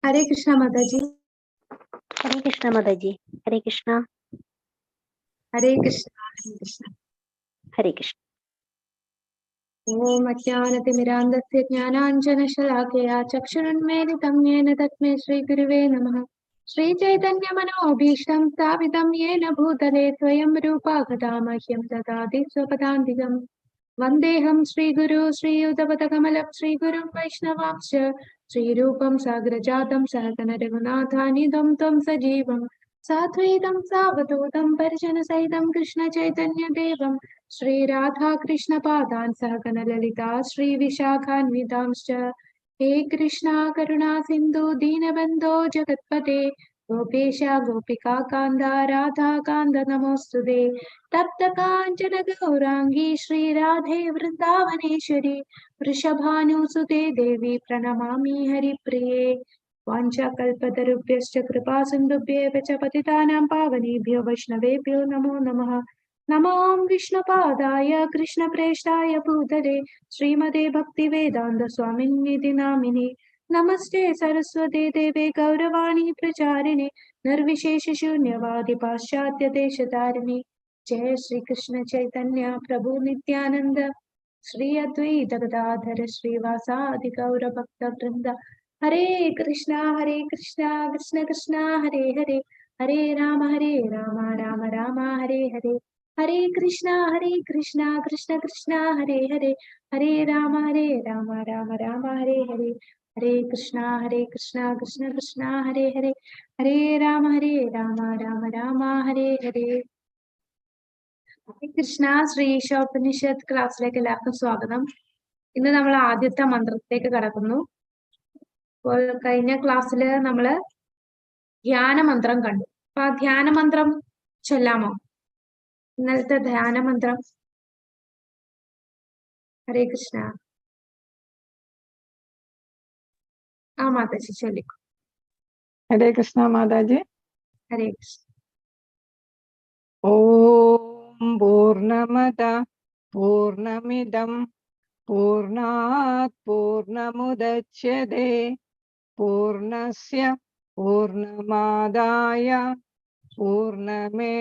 हरे कृष्णा माता जी। हरे कृष्णा माता जी। हरे कृष्णा। हरे कृष्णा हरे कृष्णा। हरे कृष्ण। ओम अज्ञानतिमिरान्धस्य ज्ञानाञ्जनशलाकया चक्षुरुन्मीलितं येन तस्मै श्रीगुरुवे नमः। श्रीचैतन्यमनोभीष्टं स्थापितं येन भूतले स्वयं रूपा कदा मह्यं ददाति स्वपदान्तिकम्। वन्देऽहं श्रीगुरु श्रीयुतपदकमलं श्रीगुरुं वैष्णवांश्च श्रीरूपं साग्रजातं सहगण रघुनाथानिधं त्वं सजीवं साद्वैतं सावधूतं परिजनसहितं कृष्णचैतन्यदेवं श्रीराधा कृष्णपादान् सहगण ललिता श्रीविशाखान्वितांश्च। हे कृष्णा करुणा सिन्धु दीनबन्धो जगत्पते गोपेश गोपिका कान्द राधा कान्द नमोऽस्तुते। तप्त काञ्चन गौराङ्गी श्रीराधे वृन्दावनेश्वरी वृषभानुसुते देवी प्रणमामि हरिप्रिये। वाञ्छाकल्पतरुभ्यश्च कृपा सिन्धुभ्येव च पतितानां पावनेभ्यो वैष्णवेभ्यो नमो नमः। नमो विष्णुपादाय कृष्णप्रेष्ठाय भूतले श्रीमते भक्तिवेदान्त स्वामिन्निति नामिने। नमस्ते सरस्वते देवे गौरवाणी प्रचारिणे निर्विशेष शून्यवादि पाश्चात्य देशतारिणे। जय श्री कृष्ण चैतन्य प्रभु नित्यानंद श्री अद्वैत गदाधर श्रीवासादि गौर भक्त वृंद। हरे कृष्णा कृष्ण कृष्णा हरे हरे हरे राम राम राम हरे हरे। हरे कृष्णा कृष्ण कृष्णा हरे हरे हरे राम राम राम हरे हरे। हरे कृष्णा कृष्ण कृष्णा हरे हरे हरे राम राम राम हरे हरे। ഹരേ കൃഷ്ണ. ശ്രീ ഈശോപനിഷത്ത് ക്ലാസ്സിലേക്ക് എല്ലാവർക്കും സ്വാഗതം. ഇന്ന് നമ്മൾ ആദ്യത്തെ മന്ത്രത്തിലേക്ക് കടക്കുന്നു. അപ്പോൾ കഴിഞ്ഞ ക്ലാസ്സിൽ നമ്മള് ധ്യാനമന്ത്രം കണ്ടു. അപ്പൊ ആ ധ്യാനമന്ത്രം ചൊല്ലാമോ? ഇന്നലത്തെ ധ്യാനമന്ത്രം. ഹരേ കൃഷ്ണ. ആ മാതാജി ചൊല്ലിക്കോ. ഹരേ കൃഷ്ണ മാതാജി. ഹരേ കൃഷ്ണ. ഓം പൂർണ്ണമദ പൂർണ്ണമിദം പൂർണ്ണാത് പൂർണ്ണമുദച്യതേ പൂർണ്ണസ്യ പൂർണ്ണമാദായ പൂർണ്ണമേവാവശിഷ്യതേ.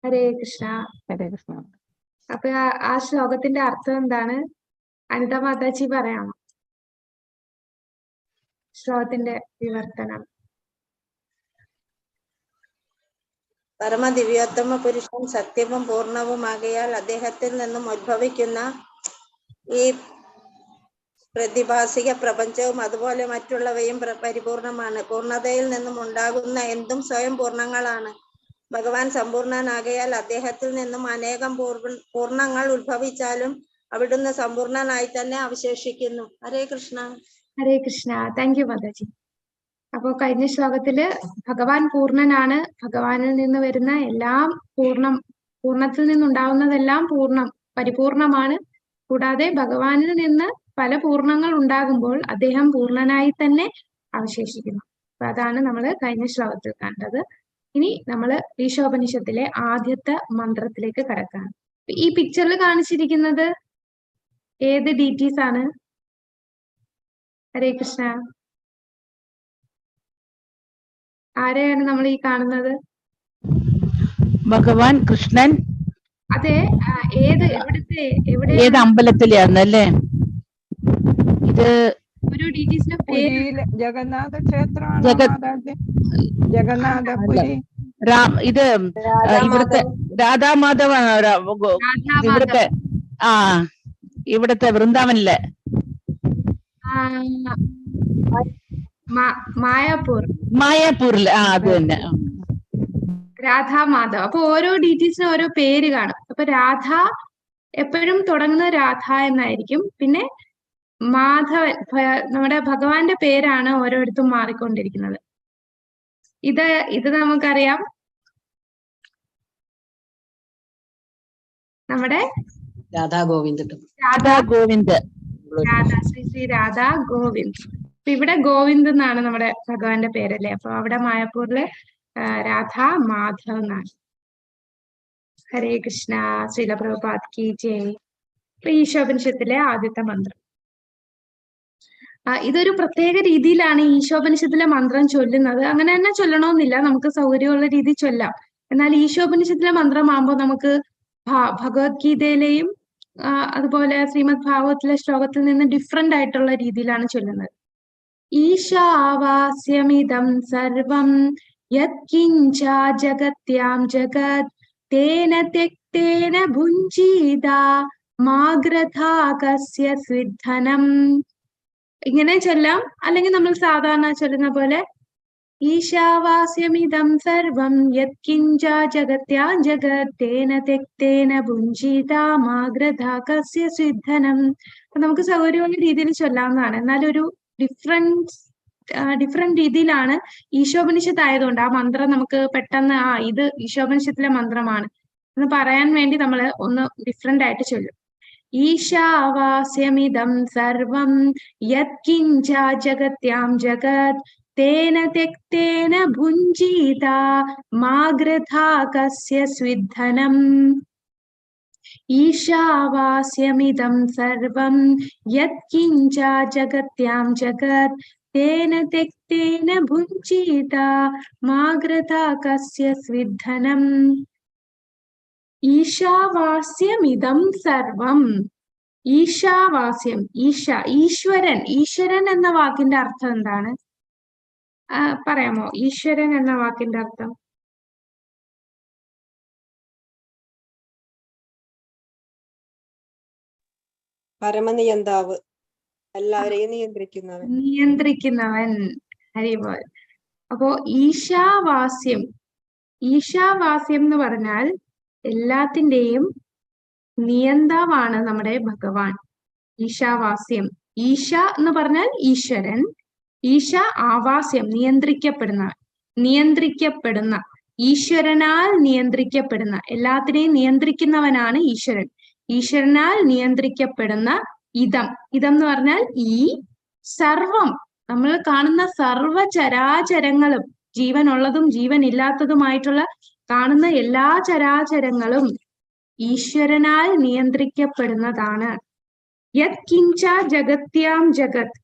ഹരേ കൃഷ്ണ. ഹരേ കൃഷ്ണ. അപ്പൊ ആ ശ്ലോകത്തിന്റെ അർത്ഥം എന്താണ്? അനിത മാതാജി പറയാമോ? ശ്ലോകത്തിന്റെ വിവർത്തനം. പരമദിവ്യോത്തമ പുരുഷൻ സത്യവും പൂർണ്ണവുമാകയാൽ അദ്ദേഹത്തിൽ നിന്നും ഉത്ഭവിക്കുന്ന ഈ പ്രതിഭാസിക പ്രപഞ്ചവും അതുപോലെ മറ്റുള്ളവയും പരിപൂർണമാണ്. പൂർണ്ണതയിൽ നിന്നും ഉണ്ടാകുന്ന എന്തും സ്വയം പൂർണ്ണങ്ങളാണ്. ഭഗവാൻ സമ്പൂർണനാകയാൽ അദ്ദേഹത്തിൽ നിന്നും അനേകം പൂർണ്ണങ്ങൾ ഉത്ഭവിച്ചാലും അവിടുന്ന് സമ്പൂർണനായി തന്നെ അവശേഷിക്കുന്നു. ഹരേ കൃഷ്ണ. ഹരേ കൃഷ്ണ. Thank you Mataji. അപ്പോ കഴിഞ്ഞ ശ്ലോകത്തില് ഭഗവാൻ പൂർണ്ണനാണ്. ഭഗവാനിൽ നിന്ന് വരുന്ന എല്ലാം പൂർണ്ണത്തിൽ നിന്നുണ്ടാവുന്നതെല്ലാം പരിപൂർണമാണ്. കൂടാതെ ഭഗവാനിൽ നിന്ന് പല പൂർണ്ണങ്ങൾ ഉണ്ടാകുമ്പോൾ അദ്ദേഹം പൂർണ്ണനായി തന്നെ അവശേഷിക്കുന്നു. അപ്പൊ അതാണ് നമ്മൾ കഴിഞ്ഞ ശ്ലോകത്തിൽ കണ്ടത്. ഇനി നമ്മൾ ഈശോപനിഷത്തിലെ ആദ്യത്തെ മന്ത്രത്തിലേക്ക് കടക്കാം. ഈ പിക്ചറിൽ കാണിച്ചിരിക്കുന്നത് ഏത് ഡീറ്റീസ് ആണ്? ഹരേ കൃഷ്ണ. ആരെയാണ് നമ്മൾ ഈ കാണുന്നത്? ഭഗവാൻ കൃഷ്ണൻ. അതെ. ഏത് അമ്പലത്തിലാന്നല്ലേ ഇത്? ഒരു ഡീറ്റീസിന്റെ പേര്. ജഗന്നാഥ ക്ഷേത്രമാണ് മാതാജി. ജഗന്നാഥപുരി. ഇത് ഇവിടുത്തെ രാധാമാധവാണ്. ഇവിടുത്തെ ഇവിടുത്തെ വൃന്ദാവനിലെ മായാപൂരില്. അത് തന്നെ, രാധാമാധവ്. അപ്പൊ ഓരോ ഡീറ്റീസിനും ഓരോ പേര് കാണും. അപ്പൊ രാധ എപ്പോഴും തുടങ്ങുന്ന രാധ എന്നായിരിക്കും. പിന്നെ മാധവൻ, നമ്മുടെ ഭഗവാന്റെ പേരാണ് ഓരോരുത്തും മാറിക്കൊണ്ടിരിക്കുന്നത്. ഇത് നമുക്കറിയാം. നമ്മുടെ രാധാ ഗോവിന്ദ്. ശ്രീ രാധാ ഗോവിന്ദ്. അപ്പൊ ഇവിടെ ഗോവിന്ദ് എന്നാണ് നമ്മുടെ ഭഗവാന്റെ പേരല്ലേ. അപ്പൊ അവിടെ മായാപൂരില് രാധാ മാധവ് എന്നാണ്. ഹരേ കൃഷ്ണ. ശ്രീല പ്രഭുപാദ് കി ജയ്. ഈശോപനിഷത്തിലെ ആദ്യത്തെ മന്ത്രം. ഇതൊരു പ്രത്യേക രീതിയിലാണ് ഈശോപനിഷത്തിലെ മന്ത്രം ചൊല്ലുന്നത്. അങ്ങനെ തന്നെ ചൊല്ലണമെന്നില്ല, നമുക്ക് സൗകര്യമുള്ള രീതി ചൊല്ലാം. എന്നാൽ ഈശോപനിഷത്തിലെ മന്ത്രമാകുമ്പോൾ നമുക്ക് ഭഗവത്ഗീതയിലെയും അതുപോലെ ശ്രീമദ് ഭാഗവത്തിലെ ശ്ലോകത്തിൽ നിന്ന് ഡിഫറെന്റ് ആയിട്ടുള്ള രീതിയിലാണ് ചൊല്ലുന്നത്. ഈശാവാസ്യമിദം സർവം യത്കിഞ്ച ജഗത്യാം ജഗത് തേന തെക്തേന ഭുഞ്ജീത മാഗ്രഥാ കസ്യ സ്വിദ്ധനം. ഇങ്ങനെ ചൊല്ലാം, അല്ലെങ്കിൽ നമ്മൾ സാധാരണ ചൊല്ലുന്ന പോലെ ഈശാവാസ്യമിദം സർവം യത്കിഞ്ച ജഗത്യാ ജഗത് തേന തെക്തേന ഭുഞ്ജീത മാഗ്രഥാ കസ്യ സ്വിദ്ധനം. നമുക്ക് സൗകര്യമുള്ള രീതിയിൽ ചൊല്ലാവുന്നതാണ്. എന്നാലൊരു ഡിഫറെന്റ് രീതിയിലാണ് ഈശോപനിഷത്ത് ആയതുകൊണ്ട് ആ മന്ത്രം നമുക്ക് പെട്ടെന്ന് ഇത് ഈശോപനിഷത്തിലെ മന്ത്രമാണ് എന്ന് പറയാൻ വേണ്ടി നമ്മൾ ഒന്ന് ഡിഫറെന്റ് ആയിട്ട് ചൊല്ലും. ഈശാവാസ്യമിദം സർവം യത്കിഞ്ച ജഗത്യാം ജഗത് തേന തെക്തേന ഭുഞ്ജീത മാഗ്രഥാ കസ്യ സ്വിദ്ധനം. ഈശാവാസ്യമിദം സർവം യത്കിഞ്ച ജഗത്യാം ജഗത് തേന തെക്തേന ഭുഞ്ജീത മാഗ്രഥാ കസ്യ സ്വിദ്ധനം. ഈശാവാസ്യമിദം സർവം. ഈശാവാസ്യം, ഈശ്വരൻ. ഈശ്വരൻ എന്ന വാക്കിന്റെ അർത്ഥം എന്താണ്? പറയാമോ ഈശ്വരൻ എന്ന വാക്കിന്റെ അർത്ഥം? പരമനിയന്താവ്, എല്ലാവരെയും നിയന്ത്രിക്കുന്നവൻ. നിയന്ത്രിക്കുന്നവൻ. ഹരിബോൾ. അപ്പോ ഈശാവാസ്യം എന്ന് പറഞ്ഞാൽ എല്ലാത്തിന്റെയും നിയന്താവാണ് നമ്മുടെ ഭഗവാൻ. ഈശാവാസ്യം, ഈശ എന്ന് പറഞ്ഞാൽ ഈശ്വരൻ, ഈശ ആവാസ്യം നിയന്ത്രിക്കപ്പെടുന്ന ഈശ്വരനാൽ നിയന്ത്രിക്കപ്പെടുന്ന, എല്ലാത്തിനെയും നിയന്ത്രിക്കുന്നവനാണ് ഈശ്വരൻ. ഈശ്വരനാൽ നിയന്ത്രിക്കപ്പെടുന്ന ഇതം എന്ന് പറഞ്ഞാൽ ഈ സർവം, നമ്മൾ കാണുന്ന സർവ ചരാചരങ്ങളും, ജീവനുള്ളതും ജീവൻ ഇല്ലാത്തതുമായിട്ടുള്ള കാണുന്ന എല്ലാ ചരാചരങ്ങളും ഈശ്വരനാൽ നിയന്ത്രിക്കപ്പെടുന്നതാണ്. യത്കിഞ്ച ജഗത്യാം ജഗത്.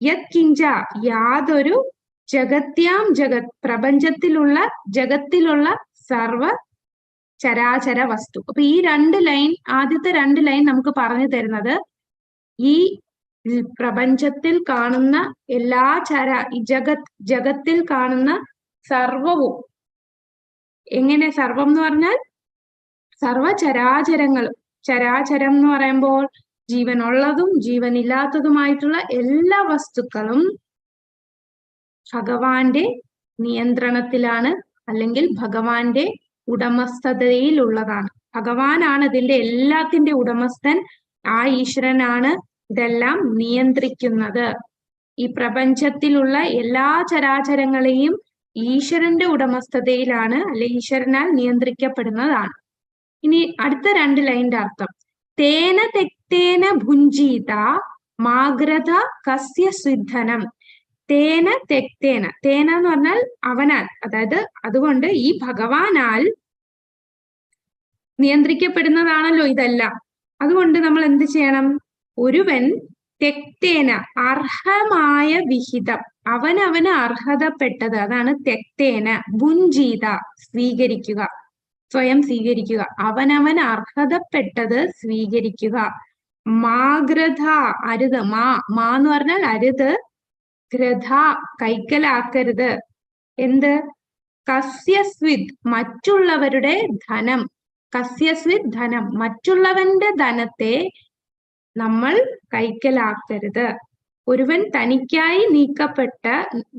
യത്കിഞ്ച യാതൊരു, ജഗത്യാം ജഗത് പ്രപഞ്ചത്തിലുള്ള, ജഗത്തിലുള്ള സർവ ചരാചര വസ്തു. അപ്പൊ ഈ ആദ്യത്തെ രണ്ട് ലൈൻ നമുക്ക് പറഞ്ഞു തരുന്നത് ഈ പ്രപഞ്ചത്തിൽ കാണുന്ന എല്ലാ ജഗത്തിൽ കാണുന്ന സർവവും, എങ്ങനെ സർവം എന്ന് പറഞ്ഞാൽ സർവ ചരാചരങ്ങളും. ചരാചരം എന്ന് പറയുമ്പോൾ ജീവനുള്ളതും ജീവനില്ലാത്തതുമായിട്ടുള്ള എല്ലാ വസ്തുക്കളും ഭഗവാന്റെ നിയന്ത്രണത്തിലാണ്, അല്ലെങ്കിൽ ഭഗവാന്റെ ഉടമസ്ഥതയിലുള്ളതാണ്. ഭഗവാനാണ് ഇതിന്റെ എല്ലാത്തിന്റെ ഉടമസ്ഥൻ. ആ ഈശ്വരനാണ് ഇതെല്ലാം നിയന്ത്രിക്കുന്നത്. ഈ പ്രപഞ്ചത്തിലുള്ള എല്ലാ ചരാചരങ്ങളെയും ഈശ്വരന്റെ ഉടമസ്ഥതയിലാണ്, അല്ലെ ഈശ്വരനാൽ നിയന്ത്രിക്കപ്പെടുന്നതാണ്. ഇനി അടുത്ത രണ്ട് ലൈൻ്റെ അർത്ഥം, തേന തെക്തേന ഭുഞ്ജീത മാഗ്രത കസ്യ സ്വിദ്ധനം. തേന തെക്തേന, തേന എന്ന് പറഞ്ഞാൽ അവനാൽ, അതായത് അതുകൊണ്ട് ഈ ഭഗവാനാൽ നിയന്ത്രിക്കപ്പെടുന്നതാണല്ലോ ഇതെല്ലാം. അതുകൊണ്ട് നമ്മൾ എന്ത് ചെയ്യണം? ഒരുവൻ തെക്തേന, അർഹമായ വിഹിതം, അവനവന് അർഹതപ്പെട്ടത്, അതാണ് തെക്തേന. ഭുഞ്ജീത, സ്വീകരിക്കുക, സ്വയം സ്വീകരിക്കുക, അവനവൻ അർഹതപ്പെട്ടത് സ്വീകരിക്കുക. മാഗ്രഥ, അരുത്. മാ എന്ന് പറഞ്ഞാൽ അരുത്. ഗ്രഥ, കൈക്കലാക്കരുത്. എന്ത്? കസ്യസ്വിത്, മറ്റുള്ളവരുടെ ധനം. കസ്യസ്വിത് ധനം, മറ്റുള്ളവന്റെ ധനത്തെ നമ്മൾ കൈക്കലാക്കരുത്. ഒരുവൻ തനിക്കായി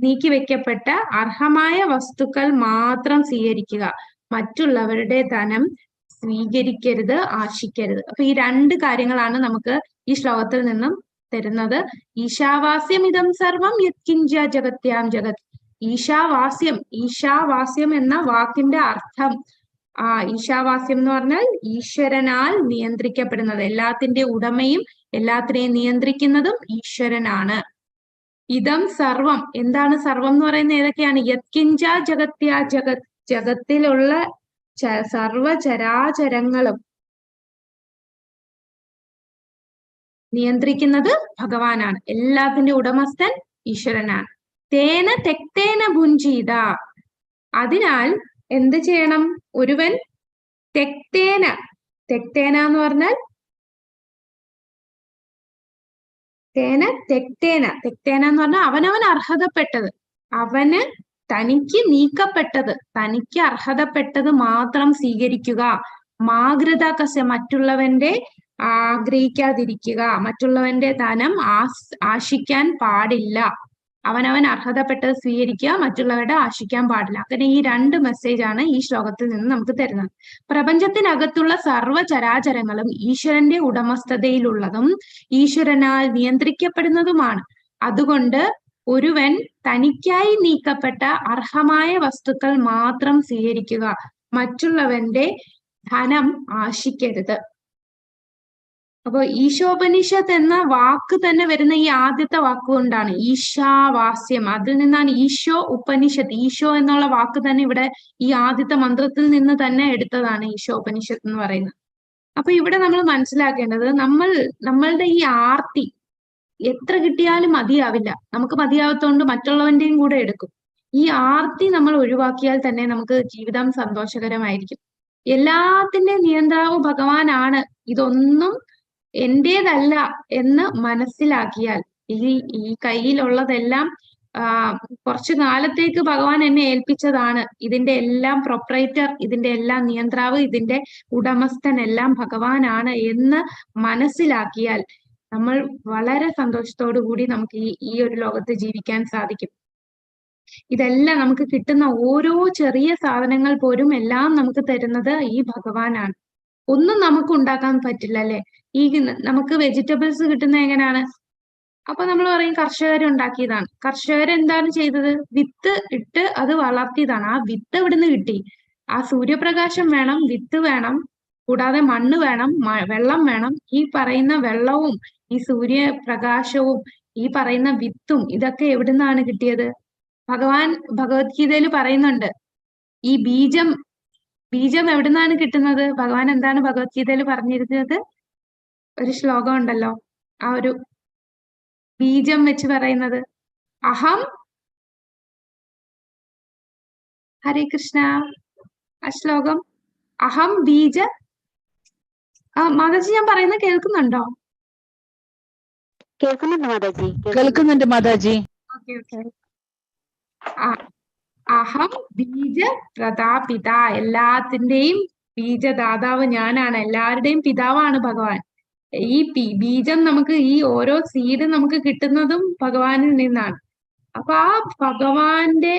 നീക്കിവെക്കപ്പെട്ട അർഹമായ വസ്തുക്കൾ മാത്രം സ്വീകരിക്കുക. മറ്റുള്ളവരുടെ ധനം സ്വീകരിക്കരുത്, ആശിക്കരുത്. അപ്പൊ ഈ രണ്ട് കാര്യങ്ങളാണ് നമുക്ക് ഈ ശ്ലോകത്തിൽ നിന്നും തരുന്നത്. ഈശാവാസ്യം ഇതം സർവം യത്കിഞ്ച ജഗത്യാം ജഗത്. ഈശാവാസ്യം എന്ന വാക്കിന്റെ അർത്ഥം, ഈശാവാസ്യം എന്ന് പറഞ്ഞാൽ ഈശ്വരനാൽ നിയന്ത്രിക്കപ്പെടുന്നത്, എല്ലാത്തിന്റെ ഉടമയും എല്ലാത്തിനെയും നിയന്ത്രിക്കുന്നതും ഈശ്വരനാണ്. ഇതം സർവം, എന്താണ് സർവം എന്ന് പറയുന്നത്? ഏതൊക്കെയാണ്? യത്കിഞ്ച ജഗത്യാ ജഗത്, ജഗത്തിലുള്ള സർവചരാചരങ്ങളും. നിയന്ത്രിക്കുന്നത് ഭഗവാനാണ്. എല്ലാത്തിന്റെ ഉടമസ്ഥൻ ഈശ്വരനാണ്. തേന തെക്തേന ഭുഞ്ചീത. അതിനാൽ എന്ത് ചെയ്യണം? ഒരുവൻ തെക്തേന, തെക്തേന എന്ന് പറഞ്ഞാൽ തേന തെക്തേന, തെക്തേന എന്ന് പറഞ്ഞാൽ അവനവൻ അർഹതപ്പെട്ടത്, അവന് തനിക്ക് നീക്കപ്പെട്ടത്, തനിക്ക് അർഹതപ്പെട്ടത് മാത്രം സ്വീകരിക്കുക. മാകൃതാകസ്യ, മറ്റുള്ളവന്റെ ആഗ്രഹിക്കാതിരിക്കുക, മറ്റുള്ളവന്റെ ധനം ആശിക്കാൻ പാടില്ല. അവനവൻ അർഹതപ്പെട്ടത് സ്വീകരിക്കുക, മറ്റുള്ളവരുടെ ആശിക്കാൻ പാടില്ല. അങ്ങനെ ഈ 2 മെസ്സേജാണ് ഈ ശ്ലോകത്തിൽ നിന്ന് നമുക്ക് തരുന്നത്. പ്രപഞ്ചത്തിനകത്തുള്ള സർവ്വചരാചരങ്ങളും ഈശ്വരന്റെ ഉടമസ്ഥതയിലുള്ളതും ഈശ്വരനാൽ നിയന്ത്രിക്കപ്പെടുന്നതുമാണ്. അതുകൊണ്ട് ഒരുവൻ തനിക്കായി നീക്കപ്പെട്ട അർഹമായ വസ്തുക്കൾ മാത്രം സ്വീകരിക്കുക, മറ്റുള്ളവന്റെ ധനം ആശിക്കരുത്. അപ്പൊ ഈശോപനിഷത്ത് എന്ന വാക്ക് തന്നെ വരുന്ന ഈ ആദ്യത്തെ വാക്കുകൊണ്ടാണ്, ഈശാവാസ്യം. അതിൽ നിന്നാണ് ഈശോ ഉപനിഷത്ത്. ഈശോ എന്നുള്ള വാക്ക് തന്നെ ഇവിടെ ഈ ആദ്യത്തെ മന്ത്രത്തിൽ നിന്ന് തന്നെ എടുത്തതാണ് ഈശോപനിഷത്ത് എന്ന് പറയുന്നത്. അപ്പൊ ഇവിടെ നമ്മൾ മനസ്സിലാക്കേണ്ടത്, നമ്മളുടെ ഈ ആർത്തി എത്ര കിട്ടിയാലും മതിയാവില്ല. നമുക്ക് മതിയാവത്തോണ്ട് മറ്റുള്ളവന്റെയും കൂടെ എടുക്കും. ഈ ആർത്തി നമ്മൾ ഒഴിവാക്കിയാൽ തന്നെ നമുക്ക് ജീവിതം സന്തോഷകരമായിരിക്കും. എല്ലാത്തിന്റെയും നിയന്ത്രാവ് ഭഗവാനാണ്, ഇതൊന്നും എന്റേതല്ല എന്ന് മനസ്സിലാക്കിയാൽ, ഈ കയ്യിലുള്ളതെല്ലാം കുറച്ചു കാലത്തേക്ക് ഭഗവാൻ എന്നെ ഏൽപ്പിച്ചതാണ്, ഇതിന്റെ എല്ലാം പ്രൊപ്പറേറ്റർ, ഇതിന്റെ എല്ലാം നിയന്ത്രാവ്, ഇതിന്റെ ഉടമസ്ഥൻ എല്ലാം ഭഗവാനാണ് എന്ന് മനസ്സിലാക്കിയാൽ നമ്മൾ വളരെ സന്തോഷത്തോടു കൂടി നമുക്ക് ഈ ഒരു ലോകത്ത് ജീവിക്കാൻ സാധിക്കും. ഇതെല്ലാം നമുക്ക് കിട്ടുന്ന ഓരോ ചെറിയ സാധനങ്ങൾ പോലും എല്ലാം നമുക്ക് തരുന്നത് ഈ ഭഗവാനാണ്. ഒന്നും നമുക്ക് ഉണ്ടാക്കാൻ പറ്റില്ല അല്ലെ? ഈ നമുക്ക് വെജിറ്റബിൾസ് കിട്ടുന്നത് എങ്ങനെയാണ്? അപ്പൊ നമ്മൾ പറയും കർഷകർ ഉണ്ടാക്കിയതാണ്. കർഷകർ എന്താണ് ചെയ്തത്? വിത്ത് ഇട്ട് അത് വളർത്തിയതാണ്. ആ വിത്ത് എവിടുന്ന് കിട്ടി? ആ സൂര്യപ്രകാശം വേണം, വിത്ത് വേണം, കൂടാതെ മണ്ണ് വേണം, വെള്ളം വേണം. ഈ പറയുന്ന വെള്ളവും ഈ സൂര്യപ്രകാശവും ഈ പറയുന്ന വിത്തും ഇതൊക്കെ എവിടുന്നാണ് കിട്ടിയത്? ഭഗവാൻ ഭഗവത്ഗീതയിൽ പറയുന്നുണ്ട്, ഈ ബീജം എവിടുന്നാണ് കിട്ടുന്നത്? ഭഗവാൻ എന്താണ് ഭഗവത്ഗീതയിൽ പറഞ്ഞിരുന്നത്? ഒരു ശ്ലോകം ഉണ്ടല്ലോ, ആ ഒരു ബീജം വെച്ച് പറയുന്നത്. അഹം, ഹരേ കൃഷ്ണ, ആ ശ്ലോകം അഹം ബീജ. മാതാജി ഞാൻ പറയുന്നത് കേൾക്കുന്നുണ്ടോ? കേൾക്കുന്നുണ്ട് മാതാജി. കേൾക്കുന്നുണ്ട് മാതാജി. അഹം ബീജ പ്രദാപിത. എല്ലാത്തിന്റെയും ബീജദാതാവ് ഞാനാണ്, എല്ലാവരുടെയും പിതാവാണ് ഭഗവാൻ. ഈ ബീജം നമുക്ക്, ഈ ഓരോ സീഡ് നമുക്ക് കിട്ടുന്നതും ഭഗവാനിൽ നിന്നാണ്. അപ്പൊ ആ ഭഗവാന്റെ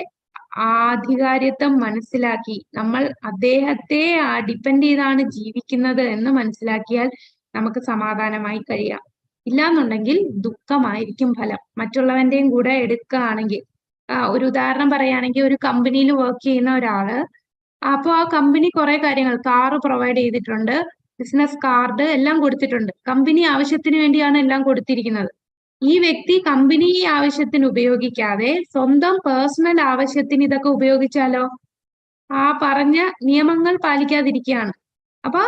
ആധികാരിത്വം മനസ്സിലാക്കി നമ്മൾ അദ്ദേഹത്തെ ഡിപ്പെൻഡ് ചെയ്താണ് ജീവിക്കുന്നത് എന്ന് മനസ്സിലാക്കിയാൽ നമുക്ക് സമാധാനമായി കഴിയാം. ഇല്ലാന്നുണ്ടെങ്കിൽ ദുഃഖമായിരിക്കും ഫലം. മറ്റുള്ളവന്റെയും കൂടെ എടുക്കുകയാണെങ്കിൽ, ഒരു ഉദാഹരണം പറയുകയാണെങ്കിൽ, ഒരു കമ്പനിയിൽ വർക്ക് ചെയ്യുന്ന ഒരാള്, അപ്പൊ ആ കമ്പനി കുറെ കാര്യങ്ങൾ, കാറ് പ്രൊവൈഡ് ചെയ്തിട്ടുണ്ട്, ബിസിനസ് കാർഡ് എല്ലാം കൊടുത്തിട്ടുണ്ട്. കമ്പനി ആവശ്യത്തിന് വേണ്ടിയാണ് എല്ലാം കൊടുത്തിരിക്കുന്നത്. ഈ വ്യക്തി കമ്പനി ആവശ്യത്തിന് ഉപയോഗിക്കാതെ സ്വന്തം പേഴ്സണൽ ആവശ്യത്തിന് ഇതൊക്കെ ഉപയോഗിച്ചാലോ? ആ പറഞ്ഞ നിയമങ്ങൾ പാലിക്കാതിരിക്കുകയാണ്. അപ്പൊ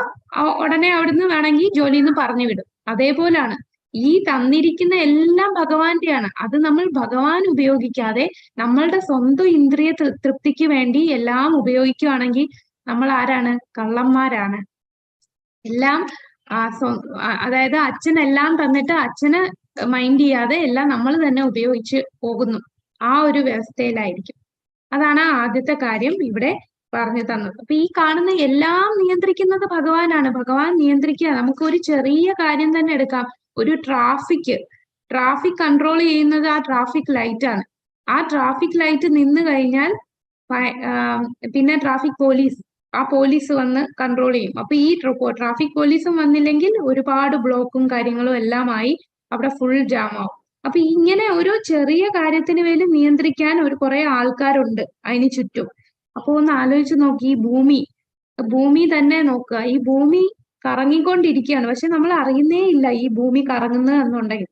ഉടനെ അവിടുന്ന് വേണമെങ്കിൽ ജോലിയിൽ നിന്ന് പറഞ്ഞു വിടും. അതേപോലാണ് ഈ തന്നിരിക്കുന്ന എല്ലാം ഭഗവാന്റെയാണ്. അത് നമ്മൾ ഭഗവാൻ ഉപയോഗിക്കാതെ നമ്മളുടെ സ്വന്തം ഇന്ദ്രിയ തൃപ്തിക്ക് വേണ്ടി എല്ലാം ഉപയോഗിക്കുകയാണെങ്കിൽ നമ്മൾ ആരാണ്? കള്ളന്മാരാണ്. എല്ലാം അതായത് അച്ഛനെല്ലാം തന്നിട്ട് അച്ഛന് മൈൻഡ് ചെയ്യാതെ എല്ലാം നമ്മൾ തന്നെ ഉപയോഗിച്ച് പോകുന്നു. ആ ഒരു വ്യവസ്ഥയിലായിരിക്കും. അതാണ് ആദ്യത്തെ കാര്യം ഇവിടെ പറഞ്ഞു തന്നത്. അപ്പൊ ഈ കാണുന്ന എല്ലാം നിയന്ത്രിക്കുന്നത് ഭഗവാനാണ്. ഭഗവാൻ നിയന്ത്രിക്കുക. നമുക്ക് ഒരു ചെറിയ കാര്യം തന്നെ എടുക്കാം. ഒരു ട്രാഫിക് കൺട്രോൾ ചെയ്യുന്നത് ആ ട്രാഫിക് ലൈറ്റ് ആണ്. ആ ട്രാഫിക് ലൈറ്റ് നിന്ന് കഴിഞ്ഞാൽ പിന്നെ ട്രാഫിക് പോലീസ്, ആ പോലീസ് വന്ന് കൺട്രോൾ ചെയ്യും. അപ്പൊ ഈ ട്രാഫിക് പോലീസും വന്നില്ലെങ്കിൽ ഒരുപാട് ബ്ലോക്കും കാര്യങ്ങളും എല്ലാമായി അവിടെ ഫുൾ ജാം ആവും. അപ്പൊ ഇങ്ങനെ ഒരു ചെറിയ കാര്യത്തിന് വേണ്ടി നിയന്ത്രിക്കാൻ കുറെ ആൾക്കാരുണ്ട് അതിന് ചുറ്റും. അപ്പൊ ഒന്ന് ആലോചിച്ച് നോക്കി, ഈ ഭൂമി തന്നെ നോക്കുക. ഈ ഭൂമി കറങ്ങിക്കൊണ്ടിരിക്കുകയാണ്, പക്ഷെ നമ്മൾ അറിയുന്നേ ഇല്ല ഈ ഭൂമി കറങ്ങുന്നത് എന്നുണ്ടെങ്കിൽ.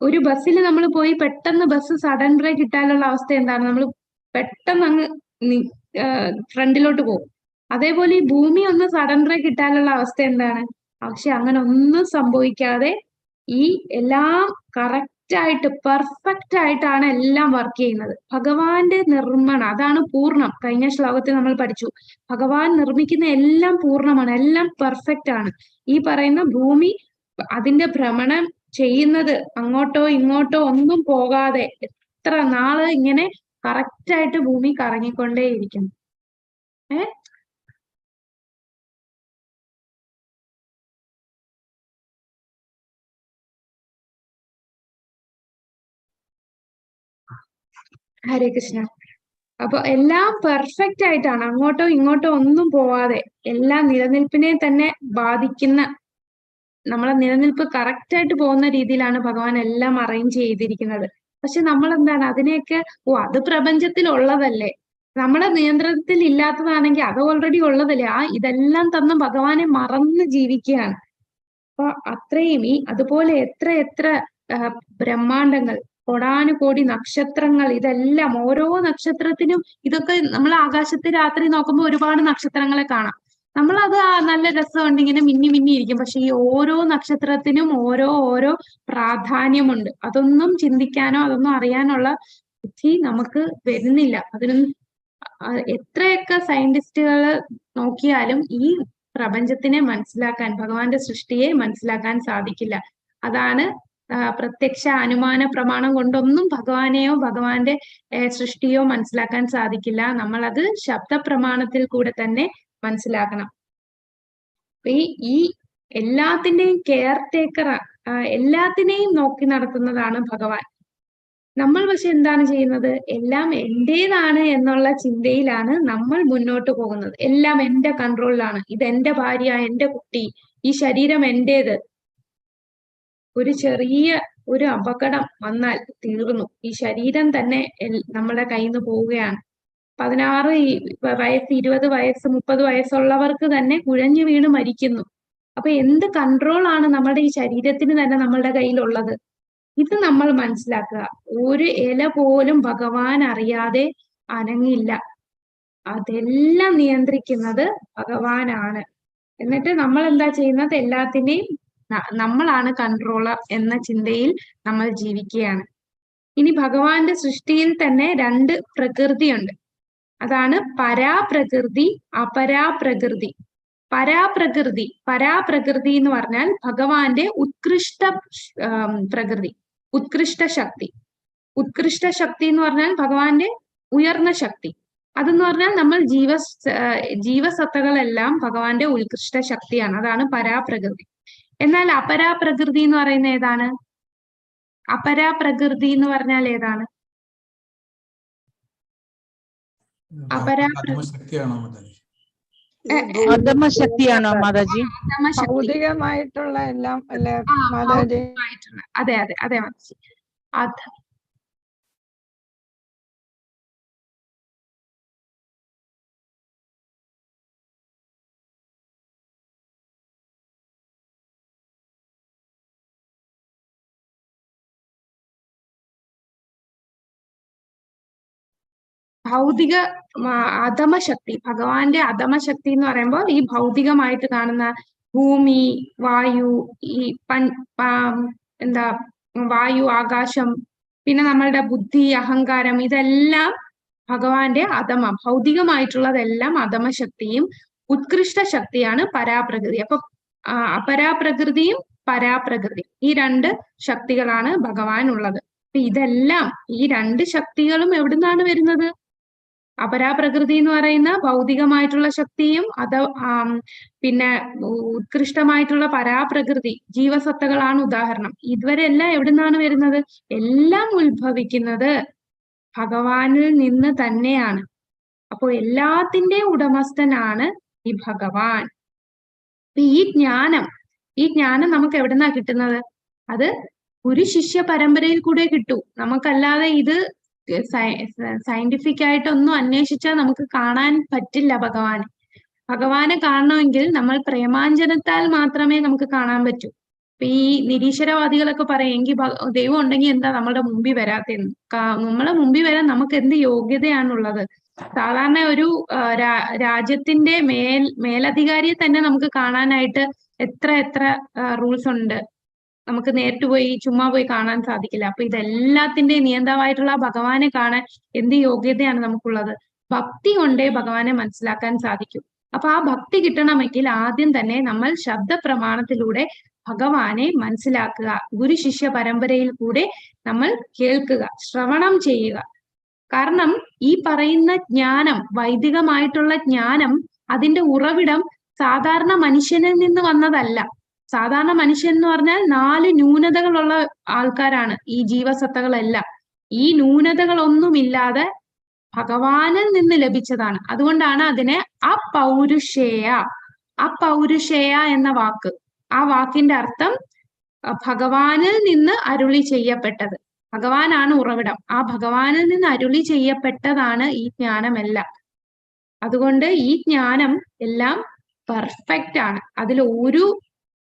ഒരു ബസ്സിൽ നമ്മൾ പോയി പെട്ടെന്ന് ബസ് സഡൻ ബ്രേക്ക് ഇട്ടാലുള്ള അവസ്ഥ എന്താണ്? നമ്മൾ പെട്ടെന്ന് അങ്ങ് ഫ്രണ്ടിലോട്ട് പോകും. അതേപോലെ ഈ ഭൂമി ഒന്ന് സഡൻ ബ്രേക്ക് ഇട്ടാലുള്ള അവസ്ഥ എന്താണ്? പക്ഷെ അങ്ങനെ ഒന്നും സംഭവിക്കാതെ ഈ എല്ലാം കറക്റ്റ് ആയിട്ട് പെർഫെക്റ്റ് ആയിട്ടാണ് എല്ലാം വർക്ക് ചെയ്യുന്നത്. ഭഗവാന്റെ നിർമ്മാണം അതാണ് പൂർണ്ണം. കഴിഞ്ഞ ശ്ലോകത്തിൽ നമ്മൾ പഠിച്ചു, ഭഗവാൻ നിർമ്മിക്കുന്ന എല്ലാം പൂർണ്ണമാണ്, എല്ലാം പെർഫെക്റ്റ് ആണ്. ഈ പറയുന്ന ഭൂമി അതിന്റെ ഭ്രമണം ചെയ്യുന്നത് അങ്ങോട്ടോ ഇങ്ങോട്ടോ ഒന്നും പോകാതെ എത്ര നാള് ഇങ്ങനെ കറക്റ്റ് ആയിട്ട് ഭൂമി കറങ്ങിക്കൊണ്ടേയിരിക്കുന്നു. ഹരേ കൃഷ്ണ. അപ്പൊ എല്ലാം പെർഫെക്റ്റ് ആയിട്ടാണ്, അങ്ങോട്ടോ ഇങ്ങോട്ടോ ഒന്നും പോവാതെ എല്ലാം നിലനിൽപ്പിനെ തന്നെ ബാധിക്കുന്ന, നമ്മളെ നിലനിൽപ്പ് കറക്റ്റ് ആയിട്ട് പോകുന്ന രീതിയിലാണ് ഭഗവാൻ എല്ലാം അറേഞ്ച് ചെയ്തിരിക്കുന്നത്. പക്ഷെ നമ്മൾ എന്താണ് അതിനെയൊക്കെ അത് പ്രപഞ്ചത്തിൽ ഉള്ളതല്ലേ, നമ്മളെ നിയന്ത്രണത്തിൽ ഇല്ലാത്തതാണെങ്കിൽ അത് ഓൾറെഡി ഉള്ളതല്ലേ, ഇതെല്ലാം തന്ന ഭഗവാനെ മറന്ന് ജീവിക്കുകയാണ്. അപ്പൊ അത്രയും അതുപോലെ എത്ര എത്ര ബ്രഹ്മാണ്ടങ്ങൾ, കോടാനുകോടി നക്ഷത്രങ്ങൾ, ഇതെല്ലാം ഓരോ നക്ഷത്രത്തിനും, ഇതൊക്കെ നമ്മൾ ആകാശത്ത് രാത്രി നോക്കുമ്പോൾ ഒരുപാട് നക്ഷത്രങ്ങളെ കാണാം. നമ്മളത് നല്ല രസമുണ്ട്, ഇങ്ങനെ മിന്നി മിന്നി ഇരിക്കും. പക്ഷെ ഈ ഓരോ നക്ഷത്രത്തിനും ഓരോ ഓരോ പ്രാധാന്യമുണ്ട്. അതൊന്നും ചിന്തിക്കാനോ അതൊന്നും അറിയാനുള്ള ബുദ്ധി നമുക്ക് വരുന്നില്ല. അതിനൊന്നും എത്രയൊക്കെ സയന്റിസ്റ്റുകൾ നോക്കിയാലും ഈ പ്രപഞ്ചത്തിനെ മനസ്സിലാക്കാൻ, ഭഗവാന്റെ സൃഷ്ടിയെ മനസ്സിലാക്കാൻ സാധിക്കില്ല. അതാണ് പ്രത്യക്ഷ അനുമാന പ്രമാണം കൊണ്ടൊന്നും ഭഗവാനെയോ ഭഗവാന്റെ സൃഷ്ടിയോ മനസ്സിലാക്കാൻ സാധിക്കില്ല. നമ്മളത് ശബ്ദപ്രമാണത്തിൽ കൂടെ തന്നെ മനസ്സിലാക്കണം. ഈ എല്ലാത്തിന്റെയും കെയർ ടേക്കർ, എല്ലാത്തിനെയും നോക്കി നടത്തുന്നതാണ് ഭഗവാൻ. നമ്മൾ പക്ഷെ എന്താണ് ചെയ്യുന്നത്, എല്ലാം എന്റേതാണ് എന്നുള്ള ചിന്തയിലാണ് നമ്മൾ മുന്നോട്ട് പോകുന്നത്. എല്ലാം എന്റെ കൺട്രോളിലാണ്, ഇതെന്റെ ഭാര്യ, എന്റെ കുട്ടി, ഈ ശരീരം എന്റേത്. ഒരു ചെറിയ ഒരു അപകടം വന്നാൽ തീർന്നു, ഈ ശരീരം തന്നെ നമ്മുടെ കയ്യിൽ നിന്ന് പോവുകയാണ്. 16 വയസ്സ്, 20 വയസ്സ്, 30 വയസ്സുള്ളവർക്ക് തന്നെ കുഴഞ്ഞു വീണ് മരിക്കുന്നു. അപ്പൊ എന്ത് കൺട്രോൾ ആണ് നമ്മുടെ ഈ ശരീരത്തിന് തന്നെ നമ്മളുടെ കയ്യിലുള്ളത്? ഇത് നമ്മൾ മനസ്സിലാക്കുക. ഒരു ഇല പോലും ഭഗവാൻ അറിയാതെ അനങ്ങില്ല, അതെല്ലാം നിയന്ത്രിക്കുന്നത് ഭഗവാനാണ്. എന്നിട്ട് നമ്മൾ എന്താ ചെയ്യുന്നത്, എല്ലാത്തിനെയും നമ്മളാണ് കൺട്രോളർ എന്ന ചിന്തയിൽ നമ്മൾ ജീവിക്കുകയാണ്. ഇനി ഭഗവാന്റെ സൃഷ്ടിയിൽ തന്നെ 2 പ്രകൃതിയുണ്ട്. അതാണ് പരാപ്രകൃതി, അപരാപ്രകൃതി. പരാപ്രകൃതി എന്ന് പറഞ്ഞാൽ ഭഗവാന്റെ ഉത്കൃഷ്ട പ്രകൃതി, ഉത്കൃഷ്ട ശക്തി. ഉത്കൃഷ്ട ശക്തി എന്ന് പറഞ്ഞാൽ ഭഗവാന്റെ ഉയർന്ന ശക്തി. അതെന്ന് പറഞ്ഞാൽ നമ്മൾ ജീവസത്തകളെല്ലാം ഭഗവാന്റെ ഉത്കൃഷ്ട ശക്തിയാണ്. അതാണ് പരാപ്രകൃതി. എന്നാൽ അപരാപ്രകൃതി എന്ന് പറയുന്ന ഏതാണ്? അപരാപ്രകൃതി എന്ന് പറഞ്ഞാൽ ഏതാണ്? അധമശക്തിയാണോ മാതാജി? ഭൗതികമായിട്ടുള്ള എല്ലാം അല്ലേ മാതാജി? അതെ അതെ അതെ മാതാജി. ഭൗതിക അധമശക്തി, ഭഗവാന്റെ അധമശക്തി എന്ന് പറയുമ്പോൾ ഈ ഭൗതികമായിട്ട് കാണുന്ന ഭൂമി, വായു, ഈ എന്താ വായു, ആകാശം, പിന്നെ നമ്മളുടെ ബുദ്ധി, അഹങ്കാരം, ഇതെല്ലാം ഭഗവാന്റെ ഭൗതികമായിട്ടുള്ളതെല്ലാം അധമശക്തിയും ഉത്കൃഷ്ട ശക്തിയാണ് പരാപ്രകൃതി. അപ്പൊ അപരാപ്രകൃതിയും പരാപ്രകൃതിയും ഈ 2 ശക്തികളാണ് ഭഗവാൻ ഉള്ളത്. അപ്പൊ ഇതെല്ലാം, ഈ 2 ശക്തികളും എവിടുന്നാണ് വരുന്നത്? അപരാപ്രകൃതി എന്ന് പറയുന്ന ഭൗതികമായിട്ടുള്ള ശക്തിയും പിന്നെ ഉത്കൃഷ്ടമായിട്ടുള്ള പരാപ്രകൃതി ജീവസത്തകളാണ് ഉദാഹരണം. ഇതുവരെല്ലാം എവിടുന്നാണ് വരുന്നത്? എല്ലാം ഉത്ഭവിക്കുന്നത് ഭഗവാനിൽ നിന്ന് തന്നെയാണ്. അപ്പോ എല്ലാത്തിന്റെയും ഉടമസ്ഥനാണ് ഈ ഭഗവാൻ. ഈ ജ്ഞാനം നമുക്ക് എവിടുന്നാ കിട്ടുന്നത്? അത് ഒരു ശിഷ്യ പരമ്പരയിൽ കൂടെ കിട്ടൂ. നമുക്കല്ലാതെ ഇത് സയന്റിഫിക് ആയിട്ടൊന്നും അന്വേഷിച്ചാൽ നമുക്ക് കാണാൻ പറ്റില്ല ഭഗവാനെ കാണണമെങ്കിൽ നമ്മൾ പ്രേമാഞ്ജനത്താൽ മാത്രമേ നമുക്ക് കാണാൻ പറ്റൂ. ഇപ്പൊ ഈ നിരീശ്വരവാദികളൊക്കെ പറയും, എങ്കിൽ ദൈവം ഉണ്ടെങ്കിൽ എന്താ നമ്മുടെ മുമ്പിൽ വരാത്തെന്ന്. നമ്മളെ മുമ്പിൽ വരാൻ നമുക്ക് എന്ത് യോഗ്യതയാണുള്ളത്? സാധാരണ ഒരു രാജ്യത്തിന്റെ മേലധികാരിയെ തന്നെ നമുക്ക് കാണാനായിട്ട് എത്ര റൂൾസ് ഉണ്ട്. നമുക്ക് നേരിട്ട് പോയി ചുമ്മാ പോയി കാണാൻ സാധിക്കില്ല. അപ്പൊ ഇതെല്ലാത്തിന്റെയും നിയന്താവായിട്ടുള്ള ആ ഭഗവാനെ കാണാൻ എന്ത് യോഗ്യതയാണ് നമുക്കുള്ളത്? ഭക്തി കൊണ്ടേ ഭഗവാനെ മനസ്സിലാക്കാൻ സാധിക്കും. അപ്പൊ ആ ഭക്തി കിട്ടണമെങ്കിൽ ആദ്യം തന്നെ നമ്മൾ ശബ്ദ പ്രമാണത്തിലൂടെ ഭഗവാനെ മനസ്സിലാക്കുക. ഗുരു ശിഷ്യ പരമ്പരയിൽ കൂടെ നമ്മൾ കേൾക്കുക, ശ്രവണം ചെയ്യുക. കാരണം ഈ പറയുന്ന ജ്ഞാനം, വൈദികമായിട്ടുള്ള ജ്ഞാനം, അതിന്റെ ഉറവിടം സാധാരണ മനുഷ്യനിൽ നിന്ന് വന്നതല്ല. സാധാരണ മനുഷ്യൻ എന്ന് പറഞ്ഞാൽ 4 ന്യൂനതകളുള്ള ആൾക്കാരാണ് ഈ ജീവസത്തകളെല്ലാം. ഈ ന്യൂനതകളൊന്നുമില്ലാതെ ഭഗവാനിൽ നിന്ന് ലഭിച്ചതാണ്. അതുകൊണ്ടാണ് അതിനെ അപൗരുഷേയ എന്ന വാക്ക്. ആ വാക്കിന്റെ അർത്ഥം ഭഗവാനിൽ നിന്ന് അരുളി ചെയ്യപ്പെട്ടത്. ഭഗവാനാണ് ഉറവിടം. ആ ഭഗവാനിൽ നിന്ന് അരുളി ചെയ്യപ്പെട്ടതാണ് ഈ ജ്ഞാനമെല്ലാം. അതുകൊണ്ട് ഈ ജ്ഞാനം എല്ലാം പെർഫെക്റ്റ് ആണ്. അതിൽ ഒരു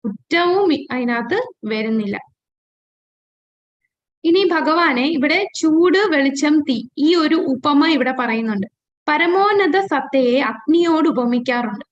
കുറ്റവും അതിനകത്ത് വരുന്നില്ല. ഇനി ഭഗവാനെ ഇവിടെ ചൂട്, വെളിച്ചം, തീ, ഈ ഒരു ഉപമ ഇവിടെ പറയുന്നുണ്ട്. പരമോന്നത സത്തയെ അഗ്നിയോട് ഉപമിക്കാറുണ്ട്.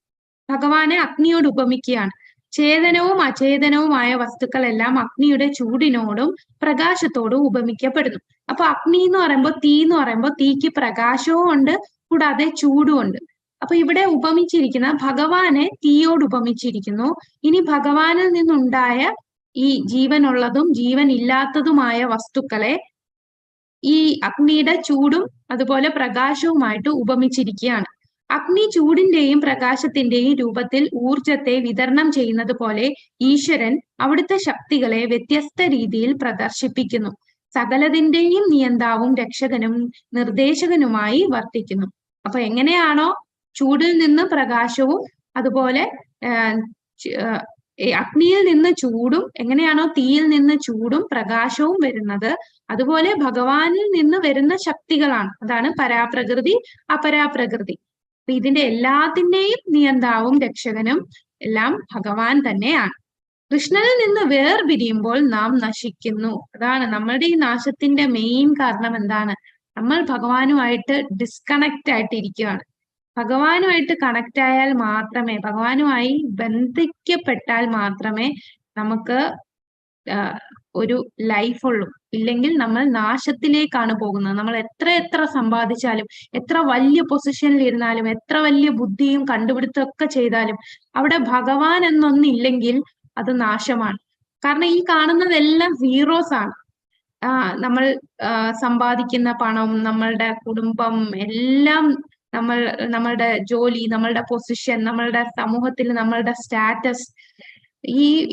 ഭഗവാനെ അഗ്നിയോട് ഉപമിക്കുകയാണ്. ചേതനവും അചേതനവുമായ വസ്തുക്കളെല്ലാം അഗ്നിയുടെ ചൂടിനോടും പ്രകാശത്തോടും ഉപമിക്കപ്പെടുന്നു. അപ്പൊ അഗ്നി എന്ന് പറയുമ്പോൾ, തീ എന്ന് പറയുമ്പോൾ തീക്ക് പ്രകാശവും ഉണ്ട്, കൂടാതെ ചൂടും ഉണ്ട്. അപ്പൊ ഇവിടെ ഉപമിച്ചിരിക്കുന്ന ഭഗവാനെ തീയോട് ഉപമിച്ചിരിക്കുന്നു. ഇനി ഭഗവാനിൽ നിന്നുണ്ടായ ഈ ജീവനുള്ളതും ജീവൻ ഇല്ലാത്തതുമായ വസ്തുക്കളെ ഈ അഗ്നിയുടെ ചൂടും അതുപോലെ പ്രകാശവുമായിട്ട് ഉപമിച്ചിരിക്കുകയാണ്. അഗ്നി ചൂടിന്റെയും പ്രകാശത്തിന്റെയും രൂപത്തിൽ ഊർജത്തെ വിതരണം ചെയ്യുന്നത് പോലെ ഈശ്വരൻ അവിടുത്തെ ശക്തികളെ വ്യത്യസ്ത രീതിയിൽ പ്രദർശിപ്പിക്കുന്നു. സകലതിന്റെയും നിയന്താവും രക്ഷകനും നിർദ്ദേശകനുമായി വർത്തിക്കുന്നു. അപ്പൊ എങ്ങനെയാണോ ചൂടിൽ നിന്ന് പ്രകാശവും അതുപോലെ അഗ്നിയിൽ നിന്ന് ചൂടും, എങ്ങനെയാണോ തീയിൽ നിന്ന് ചൂടും പ്രകാശവും വരുന്നത്, അതുപോലെ ഭഗവാനിൽ നിന്ന് വരുന്ന ശക്തികളാണ്. അതാണ് പരാപ്രകൃതി, അപരാപ്രകൃതി. അപ്പൊ ഇതിന്റെ എല്ലാത്തിന്റെയും നിയന്താവും രക്ഷകനും എല്ലാം ഭഗവാൻ തന്നെയാണ്. കൃഷ്ണനിൽ നിന്ന് വേർപിരിയുമ്പോൾ നാം നശിക്കുന്നു. അതാണ് നമ്മളുടെ ഈ നാശത്തിന്റെ മെയിൻ കാരണം. എന്താണ്? നമ്മൾ ഭഗവാനുമായിട്ട് ഡിസ്കണക്ട് ആയിട്ടിരിക്കുകയാണ്. ഭഗവാനുമായിട്ട് കണക്ട് ആയാൽ മാത്രമേ, ഭഗവാനുമായി ബന്ധിക്കപ്പെട്ടാൽ മാത്രമേ നമുക്ക് ഒരു ലൈഫ് ഉള്ളൂ. ഇല്ലെങ്കിൽ നമ്മൾ നാശത്തിലേക്കാണ് പോകുന്നത്. നമ്മൾ എത്ര സമ്പാദിച്ചാലും, എത്ര വലിയ പൊസിഷനിൽ ഇരുന്നാലും, എത്ര വലിയ ബുദ്ധിയും കണ്ടുപിടുത്തമൊക്കെ ചെയ്താലും അവിടെ ഭഗവാൻ എന്നൊന്നില്ലെങ്കിൽ അത് നാശമാണ്. കാരണം ഈ കാണുന്നതെല്ലാം സീറോസ് ആണ്. നമ്മൾ സമ്പാദിക്കുന്ന പണം, നമ്മളുടെ കുടുംബം, എല്ലാം നമ്മളുടെ ജോലി, നമ്മളുടെ പൊസിഷൻ, നമ്മളുടെ സമൂഹത്തിൽ നമ്മളുടെ സ്റ്റാറ്റസ്,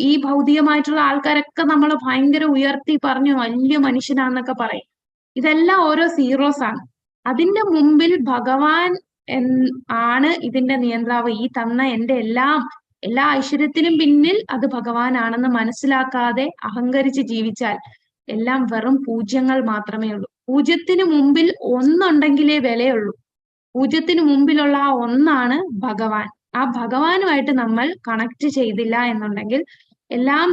ഈ ഭൗതികമായിട്ടുള്ള ആൾക്കാരൊക്കെ നമ്മൾ ഭയങ്കര ഉയർത്തി പറഞ്ഞു വലിയ മനുഷ്യനാന്നൊക്കെ പറയും. ഇതെല്ലാം ഓരോ സീറോസ് ആണ്. അതിന്റെ മുമ്പിൽ ഭഗവാൻ ആണ് ഇതിന്റെ നിയന്ത്രാവ്. ഈ തന്ന എന്റെ എല്ലാ ഐശ്വര്യത്തിനും പിന്നിൽ അത് ഭഗവാനാണെന്ന് മനസ്സിലാക്കാതെ അഹങ്കരിച്ച് ജീവിച്ചാൽ എല്ലാം വെറും പൂജ്യങ്ങൾ മാത്രമേ ഉള്ളൂ. പൂജ്യത്തിന് മുമ്പിൽ ഒന്നുണ്ടെങ്കിലേ വിലയുള്ളൂ. പൂജ്യത്തിന് മുമ്പിലുള്ള ആ ഒന്നാണ് ഭഗവാൻ. ആ ഭഗവാനുമായിട്ട് നമ്മൾ കണക്ട് ചെയ്തില്ല എന്നുണ്ടെങ്കിൽ എല്ലാം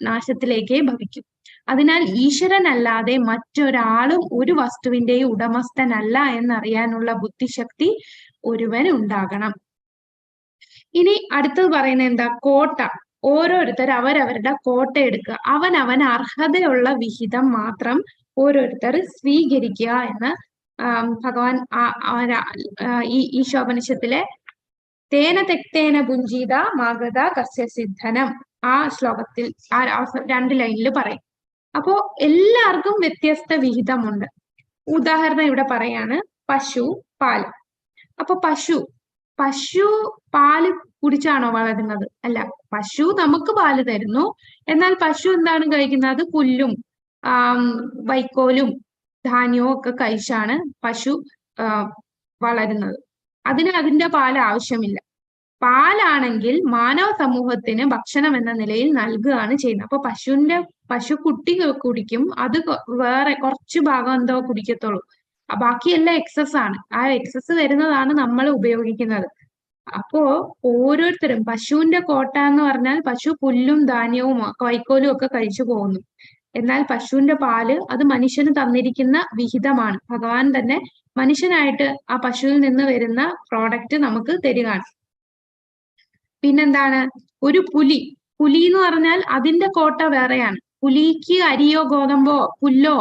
നാശത്തിലേക്കേ ഭവിക്കും. അതിനാൽ ഈശ്വരനല്ലാതെ മറ്റൊരാളും ഒരു വസ്തുവിന്റെയും ഉടമസ്ഥനല്ല എന്നറിയാനുള്ള ബുദ്ധിശക്തി ഒരുവൻ ഉണ്ടാകണം. ഇനി അടുത്തത് പറയുന്നത് എന്താ? കോട്ട. ഓരോരുത്തർ അവരവരുടെ കോട്ട എടുക്കുക. അവനവൻ അർഹതയുള്ള വിഹിതം മാത്രം ഓരോരുത്തർ സ്വീകരിക്കുക എന്ന് ഭഗവാൻ ഈ ഈശോപനിഷത്തിലെ തേന തെക്തേന ഭുഞ്ചീത മാഗത കസ്യ സിദ്ധനം ആ ശ്ലോകത്തിൽ 2 ലൈനിൽ പറയും. അപ്പോ എല്ലാവർക്കും വ്യത്യസ്ത വിഹിതമുണ്ട്. ഉദാഹരണം ഇവിടെ പറയാണ്, പശു, പാല്. അപ്പൊ പശു പാല് കുടിച്ചാണോ വളരുന്നത്? അല്ല. പശു നമുക്ക് പാല് തരുന്നു. എന്നാൽ പശു എന്താണ് കഴിക്കുന്നത്? പുല്ലും വൈക്കോലും ധാന്യവും ഒക്കെ കഴിച്ചാണ് പശു വളരുന്നത്. അതിന്റെ പാല് ആവശ്യമില്ല. പാലാണെങ്കിൽ മാനവ സമൂഹത്തിന് ഭക്ഷണം എന്ന നിലയിൽ നൽകുകയാണ് ചെയ്യുന്നത്. അപ്പൊ പശുക്കുട്ടി കുടിക്കും. അത് വേറെ കുറച്ച് ഭാഗം എന്തോ കുടിക്കത്തുള്ളൂ. ബാക്കിയെല്ലാം എക്സസ് ആണ്. ആ എക്സസ് വരുന്നതാണ് നമ്മൾ ഉപയോഗിക്കുന്നത്. അപ്പോ ഓരോരുത്തരും പശുവിന്റെ കോട്ട എന്ന് പറഞ്ഞാൽ പശു പുല്ലും ധാന്യവും വൈക്കോലും ഒക്കെ കഴിച്ചു പോകുന്നു. എന്നാൽ പശുവിന്റെ പാല് അത് മനുഷ്യന് തന്നിരിക്കുന്ന വിഹിതമാണ്. ഭഗവാൻ തന്നെ മനുഷ്യനായിട്ട് ആ പശുവിൽ നിന്ന് വരുന്ന പ്രോഡക്റ്റ് നമുക്ക് തരികയാണ്. പിന്നെന്താണ്? ഒരു പുലി പുലി എന്ന് പറഞ്ഞാൽ അതിന്റെ കോട്ട വേറെയാണ്. പുലിക്ക് അരിയോ ഗോതമ്പോ പുല്ലോ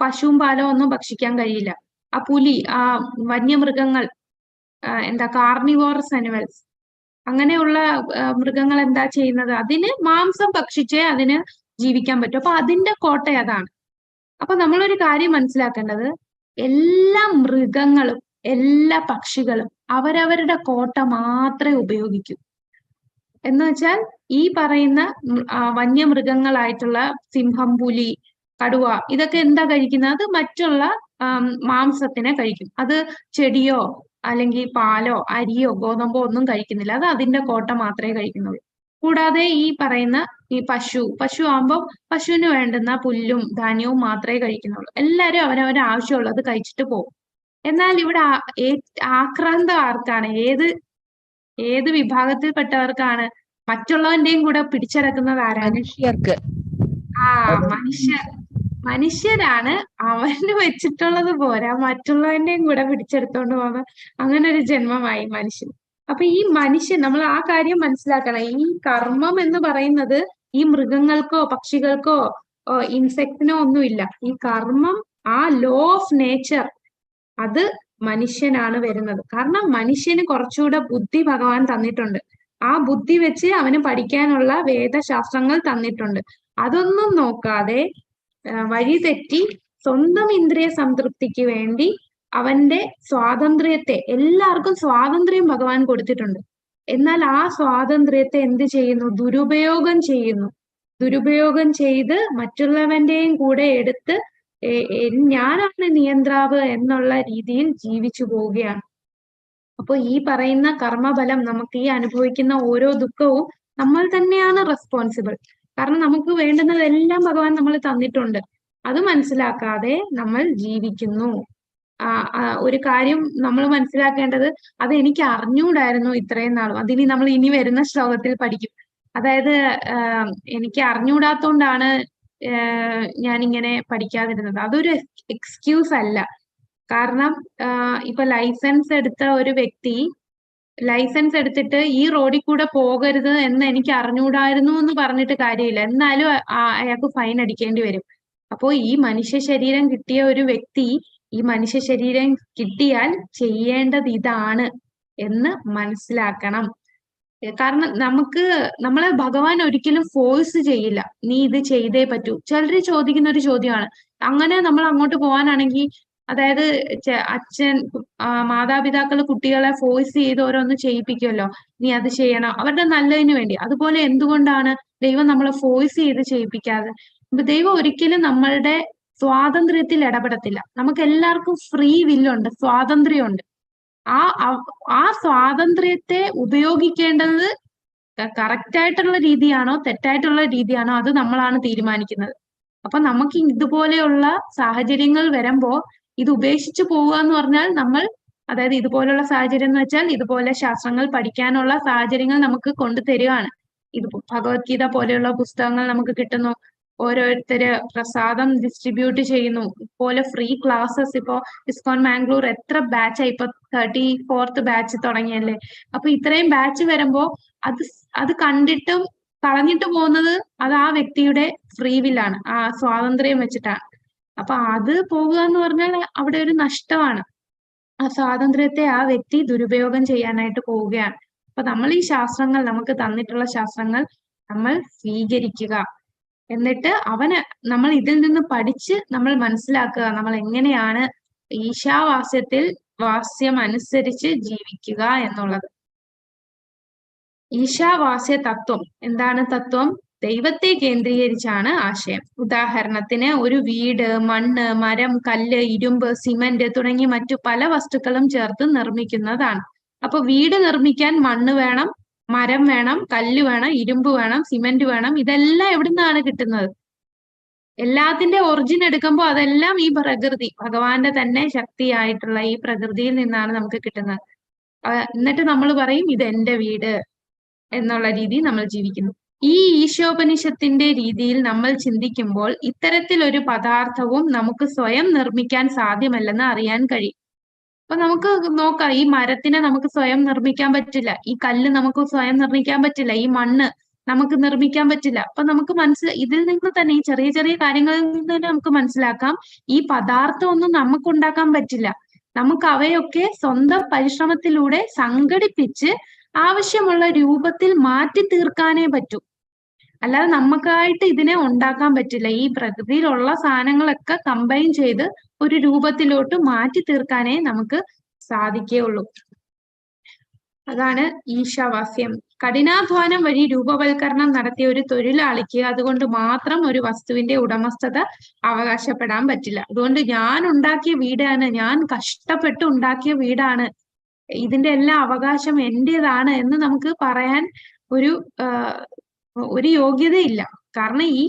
പശുവും പാലോ ഒന്നും ഭക്ഷിക്കാൻ കഴിയില്ല. ആ പുലി, ആ വന്യമൃഗങ്ങൾ, എന്താ കാർണിവോറസ് അനിമൽസ്, അങ്ങനെയുള്ള മൃഗങ്ങൾ എന്താ ചെയ്യുന്നത്? അതിന് മാംസം ഭക്ഷിച്ചേ അതിന് ജീവിക്കാൻ പറ്റും. അപ്പൊ അതിന്റെ കോട്ട അതാണ്. അപ്പൊ നമ്മളൊരു കാര്യം മനസ്സിലാക്കേണ്ടത്, എല്ലാ മൃഗങ്ങളും എല്ലാ പക്ഷികളും അവരവരുടെ കോട്ട മാത്രമേ ഉപയോഗിക്കൂ. എന്ന് വെച്ചാൽ ഈ പറയുന്ന വന്യമൃഗങ്ങളായിട്ടുള്ള സിംഹം, പുലി, കടുവ ഇതൊക്കെ എന്താ കഴിക്കുന്നത്? അത് മറ്റുള്ള മാംസത്തിനെ കഴിക്കും. അത് ചെടിയോ അല്ലെങ്കിൽ പാലോ അരിയോ ഗോതമ്പോ ഒന്നും കഴിക്കുന്നില്ല. അത് അതിന്റെ കോട്ട മാത്രമേ കഴിക്കുന്നുള്ളൂ. കൂടാതെ ഈ പറയുന്ന ഈ പശു ആകുമ്പോൾ പശുവിന് വേണ്ടുന്ന പുല്ലും ധാന്യവും മാത്രമേ കഴിക്കുന്നുള്ളൂ. എല്ലാവരും അവരവരുടെ ആവശ്യമുള്ളത് കഴിച്ചിട്ട് പോകും. എന്നാൽ ഇവിടെ ആക്രാന്തം ആർക്കാണ്? ഏത് വിഭാഗത്തിൽപ്പെട്ടവർക്കാണ്? മറ്റുള്ളവന്റെയും കൂടെ പിടിച്ചടക്കുന്നത് ആരാണ്? മനുഷ്യർക്ക്. മനുഷ്യരാണ്. അവന് വെച്ചിട്ടുള്ളത് പോരാ, മറ്റുള്ളവന്റെയും കൂടെ പിടിച്ചെടുത്തോണ്ട് പോകുന്ന അങ്ങനെ ഒരു ജന്മമായി മനുഷ്യൻ. അപ്പൊ ഈ മനുഷ്യൻ, നമ്മൾ ആ കാര്യം മനസ്സിലാക്കണം. ഈ കർമ്മം എന്ന് പറയുന്നത് ഈ മൃഗങ്ങൾക്കോ പക്ഷികൾക്കോ ഇൻസെക്റ്റിനോ ഒന്നുമില്ല. ഈ കർമ്മം, ആ ലോ ഓഫ് നേച്ചർ, അത് മനുഷ്യനാണ് വരുന്നത്. കാരണം മനുഷ്യന് കുറച്ചുകൂടെ ബുദ്ധി ഭഗവാൻ തന്നിട്ടുണ്ട്. ആ ബുദ്ധി വെച്ച് അവന് പഠിക്കാനുള്ള വേദശാസ്ത്രങ്ങൾ തന്നിട്ടുണ്ട്. അതൊന്നും നോക്കാതെ വഴിതെറ്റി സ്വന്തം ഇന്ദ്രിയ സംതൃപ്തിക്ക് വേണ്ടി അവന്റെ സ്വാതന്ത്ര്യത്തെ, എല്ലാവർക്കും സ്വാതന്ത്ര്യം ഭഗവാൻ കൊടുത്തിട്ടുണ്ട്. എന്നാൽ ആ സ്വാതന്ത്ര്യത്തെ എന്ത് ചെയ്യുന്നു? ദുരുപയോഗം ചെയ്ത് മറ്റുള്ളവന്റെയും കൂടെ എടുത്ത് ഞാനാണ് നിയന്ത്രാവ് എന്നുള്ള രീതിയിൽ ജീവിച്ചു പോവുകയാണ്. അപ്പൊ ഈ പറയുന്ന കർമ്മഫലം, നമുക്ക് ഈ അനുഭവിക്കുന്ന ഓരോ ദുഃഖവും നമ്മൾ തന്നെയാണ് റെസ്പോൺസിബിൾ. കാരണം നമുക്ക് വേണ്ടുന്നതെല്ലാം ഭഗവാൻ നമ്മൾ തന്നിട്ടുണ്ട്. അത് മനസ്സിലാക്കാതെ നമ്മൾ ജീവിക്കുന്നു. ഒരു കാര്യം നമ്മൾ മനസ്സിലാക്കേണ്ടത്, അത് എനിക്ക് അറിഞ്ഞുകൂടായിരുന്നു ഇത്രയും നാളും. അതിനി നമ്മൾ ഇനി വരുന്ന ശ്ലോകത്തിൽ പഠിക്കും. അതായത് എനിക്ക് അറിഞ്ഞുകൂടാത്തോണ്ടാണ് ഞാനിങ്ങനെ പഠിക്കാതിരുന്നത്. അതൊരു എക്സ്ക്യൂസ് അല്ല. കാരണം ഇപ്പൊ ലൈസൻസ് എടുത്ത ഒരു വ്യക്തി ലൈസൻസ് എടുത്തിട്ട് ഈ റോഡിൽ കൂടെ പോകരുത് എന്ന് എനിക്ക് അറിഞ്ഞുകൂടായിരുന്നു എന്ന് പറഞ്ഞിട്ട് കാര്യമില്ല. എന്നാലും അയാൾക്ക് ഫൈൻ അടിക്കേണ്ടി വരും. അപ്പോ ഈ മനുഷ്യ ശരീരം കിട്ടിയ ഒരു വ്യക്തി ഈ മനുഷ്യ ശരീരം കിട്ടിയാൽ ചെയ്യേണ്ടത് ഇതാണ് എന്ന് മനസ്സിലാക്കണം. കാരണം നമ്മളെ ഭഗവാൻ ഒരിക്കലും ഫോഴ്സ് ചെയ്യില്ല, നീ ഇത് ചെയ്തേ പറ്റൂ. ചിലര് ചോദിക്കുന്ന ഒരു ചോദ്യമാണ്, അങ്ങനെ നമ്മൾ അങ്ങോട്ട് പോകാനാണെങ്കിൽ, അതായത് അച്ഛൻ മാതാപിതാക്കൾ കുട്ടികളെ ഫോഴ്സ് ചെയ്ത് ഓരോന്ന് ചെയ്യിപ്പിക്കുമല്ലോ, നീ അത് ചെയ്യണം അവരുടെ നല്ലതിന് വേണ്ടി. അതുപോലെ എന്തുകൊണ്ടാണ് ദൈവം നമ്മളെ ഫോഴ്സ് ചെയ്ത് ചെയ്യിപ്പിക്കാതെ? ദൈവം ഒരിക്കലും നമ്മളുടെ സ്വാതന്ത്ര്യത്തിൽ ഇടപെടത്തില്ല. നമുക്ക് എല്ലാവർക്കും ഫ്രീ വില്ലുണ്ട്, സ്വാതന്ത്ര്യമുണ്ട്. ആ സ്വാതന്ത്ര്യത്തെ ഉപയോഗിക്കേണ്ടത് കറക്റ്റ് ആയിട്ടുള്ള രീതിയാണോ തെറ്റായിട്ടുള്ള രീതിയാണോ അത് നമ്മളാണ് തീരുമാനിക്കുന്നത്. അപ്പൊ നമുക്ക് ഇതുപോലെയുള്ള സാഹചര്യങ്ങൾ വരുമ്പോ ഇത് ഉപേക്ഷിച്ചു പോവുക എന്ന് പറഞ്ഞാൽ അതായത് ഇതുപോലുള്ള സാഹചര്യം എന്ന് വെച്ചാൽ ഇതുപോലെ ശാസ്ത്രങ്ങൾ പഠിക്കാനുള്ള സാഹചര്യങ്ങൾ നമുക്ക് കൊണ്ടുതരികയാണ്. ഇത് ഭഗവത്ഗീത പോലെയുള്ള പുസ്തകങ്ങൾ നമുക്ക് കിട്ടുന്നു. ഓരോരുത്തര് പ്രസാദം ഡിസ്ട്രിബ്യൂട്ട് ചെയ്യുന്നു. ഇതുപോലെ ഫ്രീ ക്ലാസ്സസ് ഇപ്പോ ഇസ്കോൺ മാംഗ്ലൂർ എത്ര ബാച്ചായി, ഇപ്പൊ 34th ബാച്ച് തുടങ്ങിയല്ലേ. അപ്പൊ ഇത്രയും ബാച്ച് വരുമ്പോ അത് കണ്ടിട്ടും കളഞ്ഞിട്ട് പോകുന്നത് അത് ആ വ്യക്തിയുടെ ഫ്രീ വില്ലാണ്, ആ സ്വാതന്ത്ര്യം വെച്ചിട്ടാണ്. അപ്പൊ അത് പോകുക എന്ന് പറഞ്ഞാൽ അവിടെ ഒരു നഷ്ടമാണ്. ആ സ്വാതന്ത്ര്യത്തെ ആ വ്യക്തി ദുരുപയോഗം ചെയ്യാനായിട്ട് പോവുകയാണ്. അപ്പൊ നമ്മൾ ഈ ശാസ്ത്രങ്ങൾ, നമുക്ക് തന്നിട്ടുള്ള ശാസ്ത്രങ്ങൾ നമ്മൾ സ്വീകരിക്കുക. എന്നിട്ട് നമ്മൾ ഇതിൽ നിന്ന് പഠിച്ച് നമ്മൾ മനസ്സിലാക്കുക നമ്മൾ എങ്ങനെയാണ് വാസ്യം അനുസരിച്ച് ജീവിക്കുക എന്നുള്ളത്. ഈശാവാസ്യ തത്വം എന്താണ്? തത്വം ദൈവത്തെ കേന്ദ്രീകരിച്ചാണ് ആശയം. ഉദാഹരണത്തിന് ഒരു വീട് മണ്ണ്, മരം, കല്ല്, ഇരുമ്പ്, സിമന്റ് തുടങ്ങി മറ്റു പല വസ്തുക്കളും ചേർത്ത് നിർമ്മിക്കുന്നതാണ്. അപ്പൊ വീട് നിർമ്മിക്കാൻ മണ്ണ് വേണം, മരം വേണം, കല്ല് വേണം, ഇരുമ്പ് വേണം, സിമന്റ് വേണം. ഇതെല്ലാം എവിടുന്നാണ് കിട്ടുന്നത്? എല്ലാത്തിന്റെ ഒറിജിൻ എടുക്കുമ്പോൾ അതെല്ലാം ഈ പ്രകൃതി, ഭഗവാന്റെ തന്നെ ശക്തിയായിട്ടുള്ള ഈ പ്രകൃതിയിൽ നിന്നാണ് നമുക്ക് കിട്ടുന്നത്. എന്നിട്ട് നമ്മൾ പറയും ഇത് എന്റെ വീട് എന്നുള്ള രീതിയിൽ നമ്മൾ ജീവിക്കുന്നു. ഈ ഈശോപനിഷത്തിന്റെ രീതിയിൽ നമ്മൾ ചിന്തിക്കുമ്പോൾ ഇത്തരത്തിലൊരു പദാർത്ഥവും നമുക്ക് സ്വയം നിർമ്മിക്കാൻ സാധ്യമല്ലെന്ന് അറിയാൻ കഴിയും. അപ്പൊ നമുക്ക് നോക്കാം, ഈ മരത്തിനെ നമുക്ക് സ്വയം നിർമ്മിക്കാൻ പറ്റില്ല, ഈ കല്ല് നമുക്ക് സ്വയം നിർമ്മിക്കാൻ പറ്റില്ല, ഈ മണ്ണ് നമുക്ക് നിർമ്മിക്കാൻ പറ്റില്ല. അപ്പൊ നമുക്ക് ഇതിൽ നിന്ന് തന്നെ ഈ ചെറിയ ചെറിയ കാര്യങ്ങളിൽ നിന്ന് തന്നെ നമുക്ക് മനസ്സിലാക്കാം ഈ പദാർത്ഥം ഒന്നും നമുക്ക് ഉണ്ടാക്കാൻ പറ്റില്ല. നമുക്ക് അവയൊക്കെ സ്വന്തം പരിശ്രമത്തിലൂടെ സംഘടിപ്പിച്ച് ആവശ്യമുള്ള രൂപത്തിൽ മാറ്റി തീർക്കാനേ പറ്റൂ. അല്ലാതെ നമുക്കായിട്ട് ഇതിനെ ഉണ്ടാക്കാൻ പറ്റില്ല. ഈ പ്രകൃതിയിലുള്ള സാധനങ്ങളൊക്കെ കമ്പൈൻ ചെയ്ത് ഒരു രൂപത്തിലോട്ട് മാറ്റി തീർക്കാനേ നമുക്ക് സാധിക്കുകയുള്ളൂ. അതാണ് ഈശാവാസ്യം. കഠിനാധ്വാനം വഴി രൂപവൽക്കരണം നടത്തിയ ഒരു തൊഴിലാളിക്ക് അതുകൊണ്ട് മാത്രം ഒരു വസ്തുവിന്റെ ഉടമസ്ഥത അവകാശപ്പെടാൻ പറ്റില്ല. അതുകൊണ്ട് ഞാൻ ഉണ്ടാക്കിയ വീടാണ്, ഞാൻ കഷ്ടപ്പെട്ട് ഉണ്ടാക്കിയ വീടാണ്, ഇതിന്റെ എല്ലാ അവകാശം എന്റേതാണ് എന്ന് നമുക്ക് പറയാൻ ഒരു യോഗ്യതയില്ല. കാരണം ഈ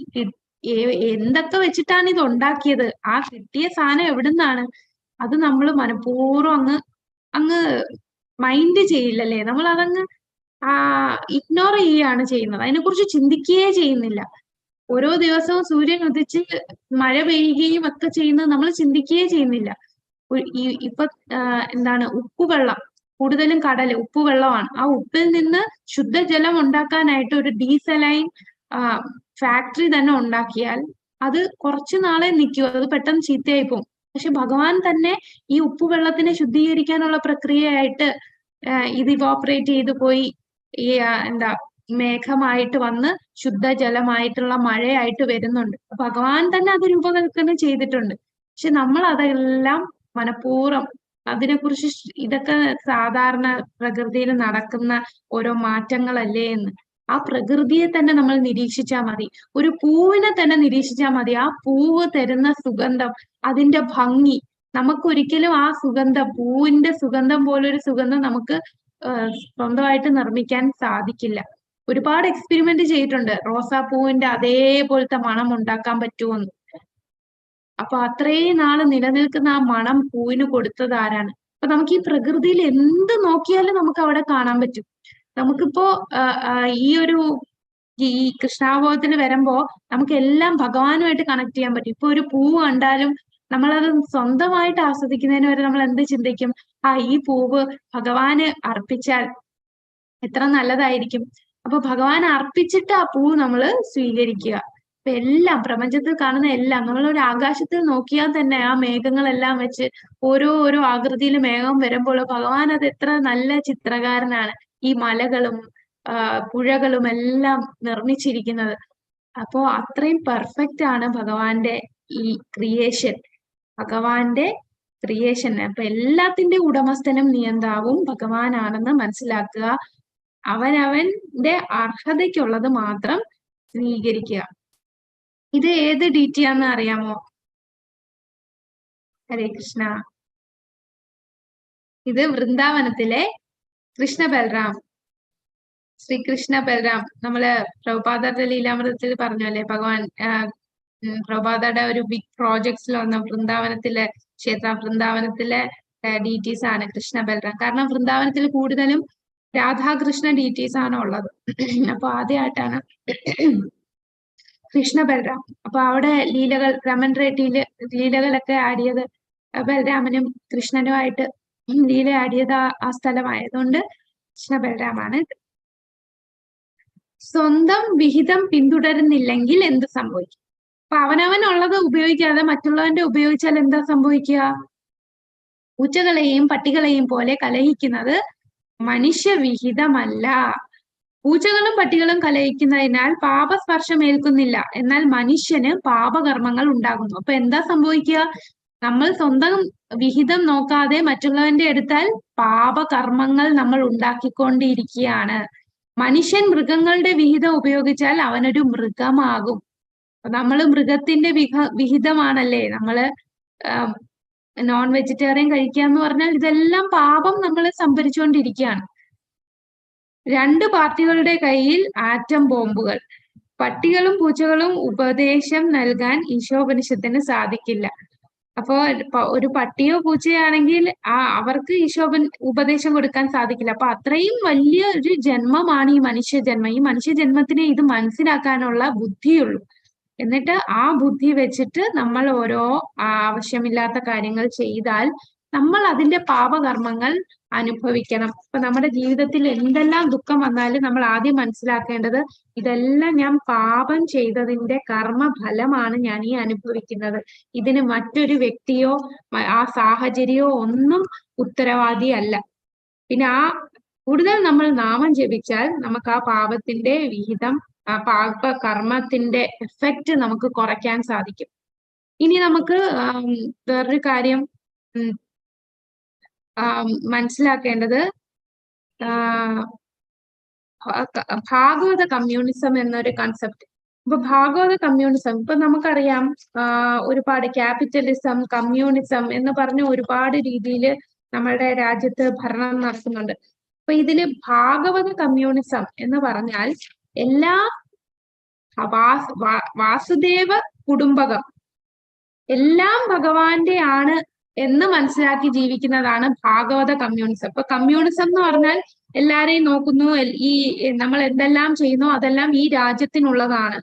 എന്തൊക്കെ വെച്ചിട്ടാണ് ഇത് ഉണ്ടാക്കിയത്, ആ കിട്ടിയ സാധനം എവിടുന്നാണ്, അത് നമ്മൾ മനഃപൂർവ്വം അങ്ങ് മൈൻഡ് ചെയ്യില്ലല്ലേ, നമ്മൾ അതങ്ങ് ഇഗ്നോർ ചെയ്യുകയാണ് ചെയ്യുന്നത്, അതിനെക്കുറിച്ച് ചിന്തിക്കുകയേ ചെയ്യുന്നില്ല. ഓരോ ദിവസവും സൂര്യൻ ഉദിച്ച് മഴ പെയ്യുകയും ഒക്കെ ചെയ്യുന്നത് നമ്മൾ ചിന്തിക്കുകയേ ചെയ്യുന്നില്ല. ഇപ്പൊ എന്താണ്, ഉപ്പുവെള്ളം, കൂടുതലും കടല് ഉപ്പുവെള്ളമാണ്. ആ ഉപ്പിൽ നിന്ന് ശുദ്ധജലം ഉണ്ടാക്കാനായിട്ട് ഒരു ഡീസലൈൻ ഫാക്ടറി തന്നെ ഉണ്ടാക്കിയാൽ അത് കുറച്ചു നാളെ നിൽക്കൂ, അത് പെട്ടെന്ന് ചീത്തയായി പോകും. പക്ഷെ ഭഗവാൻ തന്നെ ഈ ഉപ്പുവെള്ളത്തിനെ ശുദ്ധീകരിക്കാനുള്ള പ്രക്രിയയായിട്ട് ഇത് ഇവോപ്പറേറ്റ് ചെയ്ത് പോയി ഈ മേഘമായിട്ട് വന്ന് ശുദ്ധജലമായിട്ടുള്ള മഴയായിട്ട് വരുന്നുണ്ട്. ഭഗവാൻ തന്നെ അത് രൂപകൽപ്പന ചെയ്തിട്ടുണ്ട്. പക്ഷെ നമ്മൾ അതെല്ലാം മനഃപൂർവ്വം അതിനെക്കുറിച്ച് ഇതൊക്കെ സാധാരണ പ്രകൃതിയിൽ നടക്കുന്ന ഓരോ മാറ്റങ്ങളല്ലേ എന്ന്, ആ പ്രകൃതിയെ തന്നെ നമ്മൾ നിരീക്ഷിച്ചാൽ മതി. ഒരു പൂവിനെ തന്നെ നിരീക്ഷിച്ചാൽ മതി. ആ പൂവ് തരുന്ന സുഗന്ധം, അതിന്റെ ഭംഗി, നമുക്കൊരിക്കലും ആ സുഗന്ധം, പൂവിന്റെ സുഗന്ധം പോലൊരു സുഗന്ധം നമുക്ക് സ്വന്തമായിട്ട് നിർമ്മിക്കാൻ സാധിക്കില്ല. ഒരുപാട് എക്സ്പെരിമെന്റ് ചെയ്തിട്ടുണ്ട് റോസാപ്പൂവിന്റെ അതേപോലത്തെ മണം ഉണ്ടാക്കാൻ പറ്റുമെന്ന്. അപ്പൊ അത്രയും നാള് നിലനിൽക്കുന്ന ആ മണം പൂവിന് കൊടുത്തത് ആരാണ്? അപ്പൊ നമുക്ക് ഈ പ്രകൃതിയിൽ എന്ത് നോക്കിയാലും നമുക്ക് അവിടെ കാണാൻ പറ്റും. നമുക്കിപ്പോ ഈ കൃഷ്ണാവബോധത്തിൽ വരുമ്പോ നമുക്ക് എല്ലാം ഭഗവാനുമായിട്ട് കണക്ട് ചെയ്യാൻ പറ്റും. ഇപ്പൊ ഒരു പൂവ് കണ്ടാലും നമ്മളത് സ്വന്തമായിട്ട് ആസ്വദിക്കുന്നതിന് വരെ നമ്മൾ എന്ത് ചിന്തിക്കും? ഈ പൂവ് ഭഗവാന് അർപ്പിച്ചാൽ എത്ര നല്ലതായിരിക്കും. അപ്പൊ ഭഗവാൻ അർപ്പിച്ചിട്ട് ആ പൂവ് നമ്മൾ സ്വീകരിക്കുക. അപ്പൊ എല്ലാം പ്രപഞ്ചത്തിൽ കാണുന്ന എല്ലാം, നമ്മളൊരു ആകാശത്തിൽ നോക്കിയാൽ തന്നെ ആ മേഘങ്ങളെല്ലാം വെച്ച് ഓരോ ആകൃതിയിൽ മേഘം വരുമ്പോൾ ഭഗവാൻ അത് എത്ര നല്ല ചിത്രകാരനാണ്. ഈ മലകളും പുഴകളും എല്ലാം നിർമ്മിച്ചിരിക്കുന്നത്. അപ്പോ അത്രയും പെർഫെക്റ്റ് ആണ് ഭഗവാന്റെ ഈ ക്രിയേഷൻ, ഭഗവാന്റെ ക്രിയേഷൻ. അപ്പൊ എല്ലാത്തിന്റെ ഉടമസ്ഥനും നിയന്താവും ഭഗവാനാണെന്ന് മനസ്സിലാക്കുക. അവനവന്റെ അർഹതയ്ക്കുള്ളത് മാത്രം സ്വീകരിക്കുക. ഇത് ഏത് DT ആണെന്ന് അറിയാമോ? ഹരേ കൃഷ്ണ. ഇത് വൃന്ദാവനത്തിലെ കൃഷ്ണ ബൽറാം, ശ്രീകൃഷ്ണ ബൽറാം. നമ്മള് പ്രഭുപാദരുടെ ലീലാമൃതത്തിൽ പറഞ്ഞല്ലേ, ഭഗവാൻ പ്രഭുപാദയുടെ ഒരു ബിഗ് പ്രോജക്ട്സിൽ വന്ന വൃന്ദാവനത്തിലെ വൃന്ദാവനത്തിലെ DTs ആണ് കൃഷ്ണ ബൽറാം. കാരണം വൃന്ദാവനത്തിൽ കൂടുതലും രാധാകൃഷ്ണ DTs ആണ് ഉള്ളത്. അപ്പൊ ആദ്യമായിട്ടാണ് കൃഷ്ണ ബൽറാം. അപ്പൊ അവിടെ ലീലകൾ, രമൻ റെഡ്ഡിയില് ലീലകളൊക്കെ ആടിയത് ബൽരാമനും കൃഷ്ണനുമായിട്ട് ലീല ആടിയത് ആ സ്ഥലമായതുകൊണ്ട് കൃഷ്ണ ബൽറാമാണ്. സ്വന്തം വിഹിതം പിന്തുടരുന്നില്ലെങ്കിൽ എന്ത് സംഭവിക്കും? അപ്പൊ അവനവനുള്ളത് ഉപയോഗിക്കാതെ മറ്റുള്ളവന്റെ ഉപയോഗിച്ചാൽ എന്താ സംഭവിക്കുക? പൂച്ചകളെയും പട്ടികളെയും പോലെ കലഹിക്കുന്നത് മനുഷ്യവിഹിതമല്ല. പൂച്ചകളും പട്ടികളും കലഹിക്കുന്നതിനാൽ പാപസ്പർശം ഏൽക്കുന്നില്ല, എന്നാൽ മനുഷ്യന് പാപകർമ്മങ്ങൾ ഉണ്ടാകുന്നു. അപ്പൊ എന്താ സംഭവിക്കുക? നമ്മൾ സ്വന്തം വിഹിതം നോക്കാതെ മറ്റുള്ളവന്റെ എടുത്താൽ പാപകർമ്മങ്ങൾ നമ്മൾ ഉണ്ടാക്കിക്കൊണ്ടിരിക്കുകയാണ്. മനുഷ്യൻ മൃഗങ്ങളുടെ വിഹിതം ഉപയോഗിച്ചാൽ അവനൊരു മൃഗമാകും. നമ്മൾ മൃഗത്തിന്റെ വിഹിതമാണല്ലേ, നമ്മള് നോൺ വെജിറ്റേറിയൻ കഴിക്കുക എന്ന് പറഞ്ഞാൽ ഇതെല്ലാം പാപം നമ്മൾ സംഭരിച്ചുകൊണ്ടിരിക്കുകയാണ്. 2 പാർട്ടികളുടെ കയ്യിൽ ആറ്റം ബോംബുകൾ. പട്ടികളും പൂച്ചകളും ഉപദേശം നൽകാൻ ഈശോപനിഷത്തിന് സാധിക്കില്ല. അപ്പോ ഒരു പട്ടിയോ പൂച്ചയാണെങ്കിൽ അവർക്ക് ഉപദേശം കൊടുക്കാൻ സാധിക്കില്ല. അപ്പൊ അത്രയും വലിയ ഒരു ജന്മമാണ് ഈ മനുഷ്യജന്മം. ഈ മനുഷ്യജന്മത്തിനെ ഇത് മനസ്സിലാക്കാനുള്ള ബുദ്ധിയുള്ളൂ. എന്നിട്ട് ആ ബുദ്ധി വെച്ചിട്ട് നമ്മൾ ഓരോ ആവശ്യമില്ലാത്ത കാര്യങ്ങൾ ചെയ്താൽ നമ്മൾ അതിന്റെ പാപകർമ്മങ്ങൾ അനുഭവിക്കണം. അപ്പൊ നമ്മുടെ ജീവിതത്തിൽ എന്തെല്ലാം ദുഃഖം വന്നാലും നമ്മൾ ആദ്യം മനസ്സിലാക്കേണ്ടത് ഇതെല്ലാം ഞാൻ പാപം ചെയ്തതിന്റെ കർമ്മഫലമാണ് ഞാൻ ഈ അനുഭവിക്കുന്നത്. ഇതിന് മറ്റൊരു വ്യക്തിയോ ആ സാഹചര്യമോ ഒന്നും ഉത്തരവാദിയല്ല. പിന്നെ കൂടുതൽ നമ്മൾ നാമം ജപിച്ചാൽ നമുക്ക് ആ പാപത്തിന്റെ വിഹിതം, ആ പാപ കർമ്മത്തിന്റെ എഫക്റ്റ് നമുക്ക് കുറയ്ക്കാൻ സാധിക്കും. ഇനി നമുക്ക് വേറൊരു കാര്യം മനസ്സിലാക്കേണ്ടത് ഭാഗവത കമ്മ്യൂണിസം എന്നൊരു കൺസെപ്റ്റ്. ഇപ്പൊ ഭാഗവത കമ്മ്യൂണിസം ഇപ്പൊ നമുക്കറിയാം, ഒരുപാട് ക്യാപിറ്റലിസം, കമ്മ്യൂണിസം എന്ന് പറഞ്ഞ ഒരുപാട് രീതിയിൽ നമ്മളുടെ രാജ്യത്ത് ഭരണം നടത്തുന്നുണ്ട്. അപ്പൊ ഇതില് ഭാഗവത കമ്മ്യൂണിസം എന്ന് പറഞ്ഞാൽ എല്ലാ വാസുദേവ കുടുംബകം എല്ലാം ഭഗവാന്റെ ആണ് എന്ന് മനസ്സിലാക്കി ജീവിക്കുന്നതാണ് ഭാഗവത കമ്മ്യൂണിസം. ഇപ്പൊ കമ്മ്യൂണിസം എന്ന് പറഞ്ഞാൽ എല്ലാരെയും നോക്കുന്നു, ഈ നമ്മൾ എന്തെല്ലാം ചെയ്യുന്നു അതെല്ലാം ഈ രാജ്യത്തിനുള്ളതാണ്,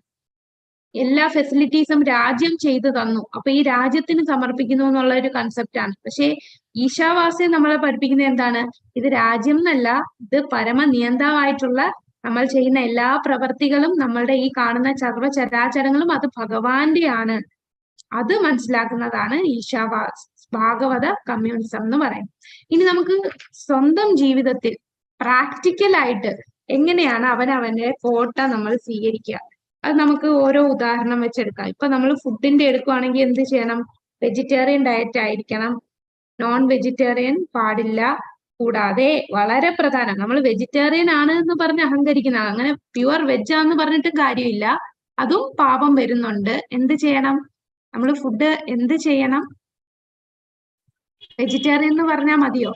എല്ലാ ഫെസിലിറ്റീസും രാജ്യം ചെയ്തു തന്നു, അപ്പൊ ഈ രാജ്യത്തിന് സമർപ്പിക്കുന്നു എന്നുള്ള ഒരു കൺസെപ്റ്റാണ്. പക്ഷെ ഈശാവാസ്യം നമ്മളെ പഠിപ്പിക്കുന്നത് എന്താണ്? ഇത് രാജ്യം എന്നല്ല, ഇത് പരമനിയന്താവായിട്ടുള്ള നമ്മൾ ചെയ്യുന്ന എല്ലാ പ്രവർത്തികളും, നമ്മളുടെ ഈ കാണുന്ന സർവ്വചരാചരങ്ങളും അത് ഭഗവാന്റെ ആണ്. അത് മനസ്സിലാക്കുന്നതാണ് ഭാഗവത കമ്മ്യൂണിസം എന്ന് പറയും. ഇനി നമുക്ക് സ്വന്തം ജീവിതത്തിൽ പ്രാക്ടിക്കലായിട്ട് എങ്ങനെയാണ് അവനവന്റെ കോട്ട നമ്മൾ സ്വീകരിക്കുക, അത് നമുക്ക് ഓരോ ഉദാഹരണം വെച്ചെടുക്കാം. ഇപ്പൊ നമ്മൾ ഫുഡിന്റെ എടുക്കുകയാണെങ്കിൽ എന്ത് ചെയ്യണം? വെജിറ്റേറിയൻ ഡയറ്റ് ആയിരിക്കണം, നോൺ വെജിറ്റേറിയൻ പാടില്ല. കൂടാതെ വളരെ പ്രധാനം, നമ്മൾ വെജിറ്റേറിയൻ ആണ് എന്ന് പറഞ്ഞ് അഹങ്കരിക്കുന്ന, അങ്ങനെ പ്യുവർ വെജാന്ന് പറഞ്ഞിട്ട് കാര്യമില്ല, അതും പാപം വരുന്നുണ്ട്. എന്ത് ചെയ്യണം? നമ്മൾ ഫുഡ് എന്ത് ചെയ്യണം? വെജിറ്റേറിയൻ എന്ന് പറഞ്ഞാൽ മതിയോ?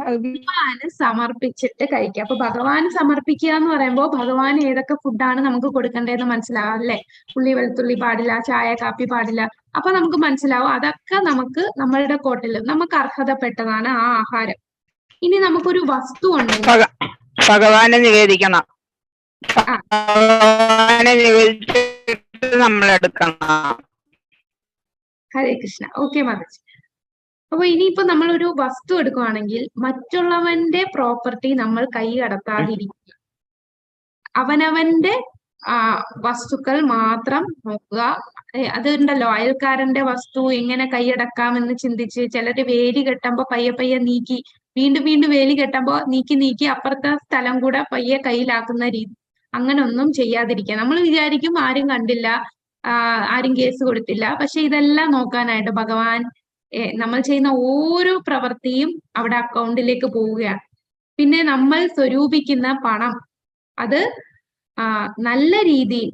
ഭഗവാന് സമർപ്പിച്ചിട്ട് കഴിക്കുക. അപ്പൊ ഭഗവാന് സമർപ്പിക്കുക എന്ന് പറയുമ്പോൾ ഭഗവാൻ ഏതൊക്കെ ഫുഡാണ് നമുക്ക് കൊടുക്കേണ്ടതെന്ന് മനസ്സിലാവും അല്ലെ? ഉള്ളി വെളുത്തുള്ളി പാടില്ല, ചായ കാപ്പി പാടില്ല. അപ്പൊ നമുക്ക് മനസ്സിലാവും അതൊക്കെ നമുക്ക് നമ്മളുടെ കോട്ടിൽ നമുക്ക് അർഹതപ്പെട്ടതാണ് ആ ആഹാരം. ഇനി നമുക്കൊരു വസ്തു ഉണ്ടെങ്കിൽ ഭഗവാനെ നിവേദിക്കണം, നമ്മൾ എടുക്കണം. ഹരേ കൃഷ്ണ. ഓക്കെ മാതാജി. അപ്പൊ ഇനിയിപ്പോ നമ്മളൊരു വസ്തു എടുക്കുകയാണെങ്കിൽ മറ്റുള്ളവന്റെ പ്രോപ്പർട്ടി നമ്മൾ കൈ കടത്താതിരിക്കുക, അവനവന്റെ വസ്തുക്കൾ മാത്രം നോക്കുക. അതുണ്ടല്ലോ, അയൽക്കാരന്റെ വസ്തു എങ്ങനെ കൈയടക്കാമെന്ന് ചിന്തിച്ച് ചിലര് വേലി കെട്ടുമ്പോ പയ്യെ നീക്കി, വീണ്ടും വേലി കെട്ടുമ്പോ നീക്കി അപ്പുറത്തെ സ്ഥലം കൂടെ പയ്യെ കയ്യിലാക്കുന്ന രീതി, അങ്ങനെ ഒന്നും ചെയ്യാതിരിക്കുക. നമ്മൾ വിചാരിക്കും ആരും കണ്ടില്ല, ആരും കേസ് കൊടുത്തില്ല. പക്ഷെ ഇതെല്ലാം നോക്കാനായിട്ട് ഭഗവാൻ നമ്മൾ ചെയ്യുന്ന ഓരോ പ്രവൃത്തിയും അവിടെ അക്കൗണ്ടിലേക്ക് പോവുകയാണ്. പിന്നെ നമ്മൾ സ്വരൂപിക്കുന്ന പണം അത് നല്ല രീതിയിൽ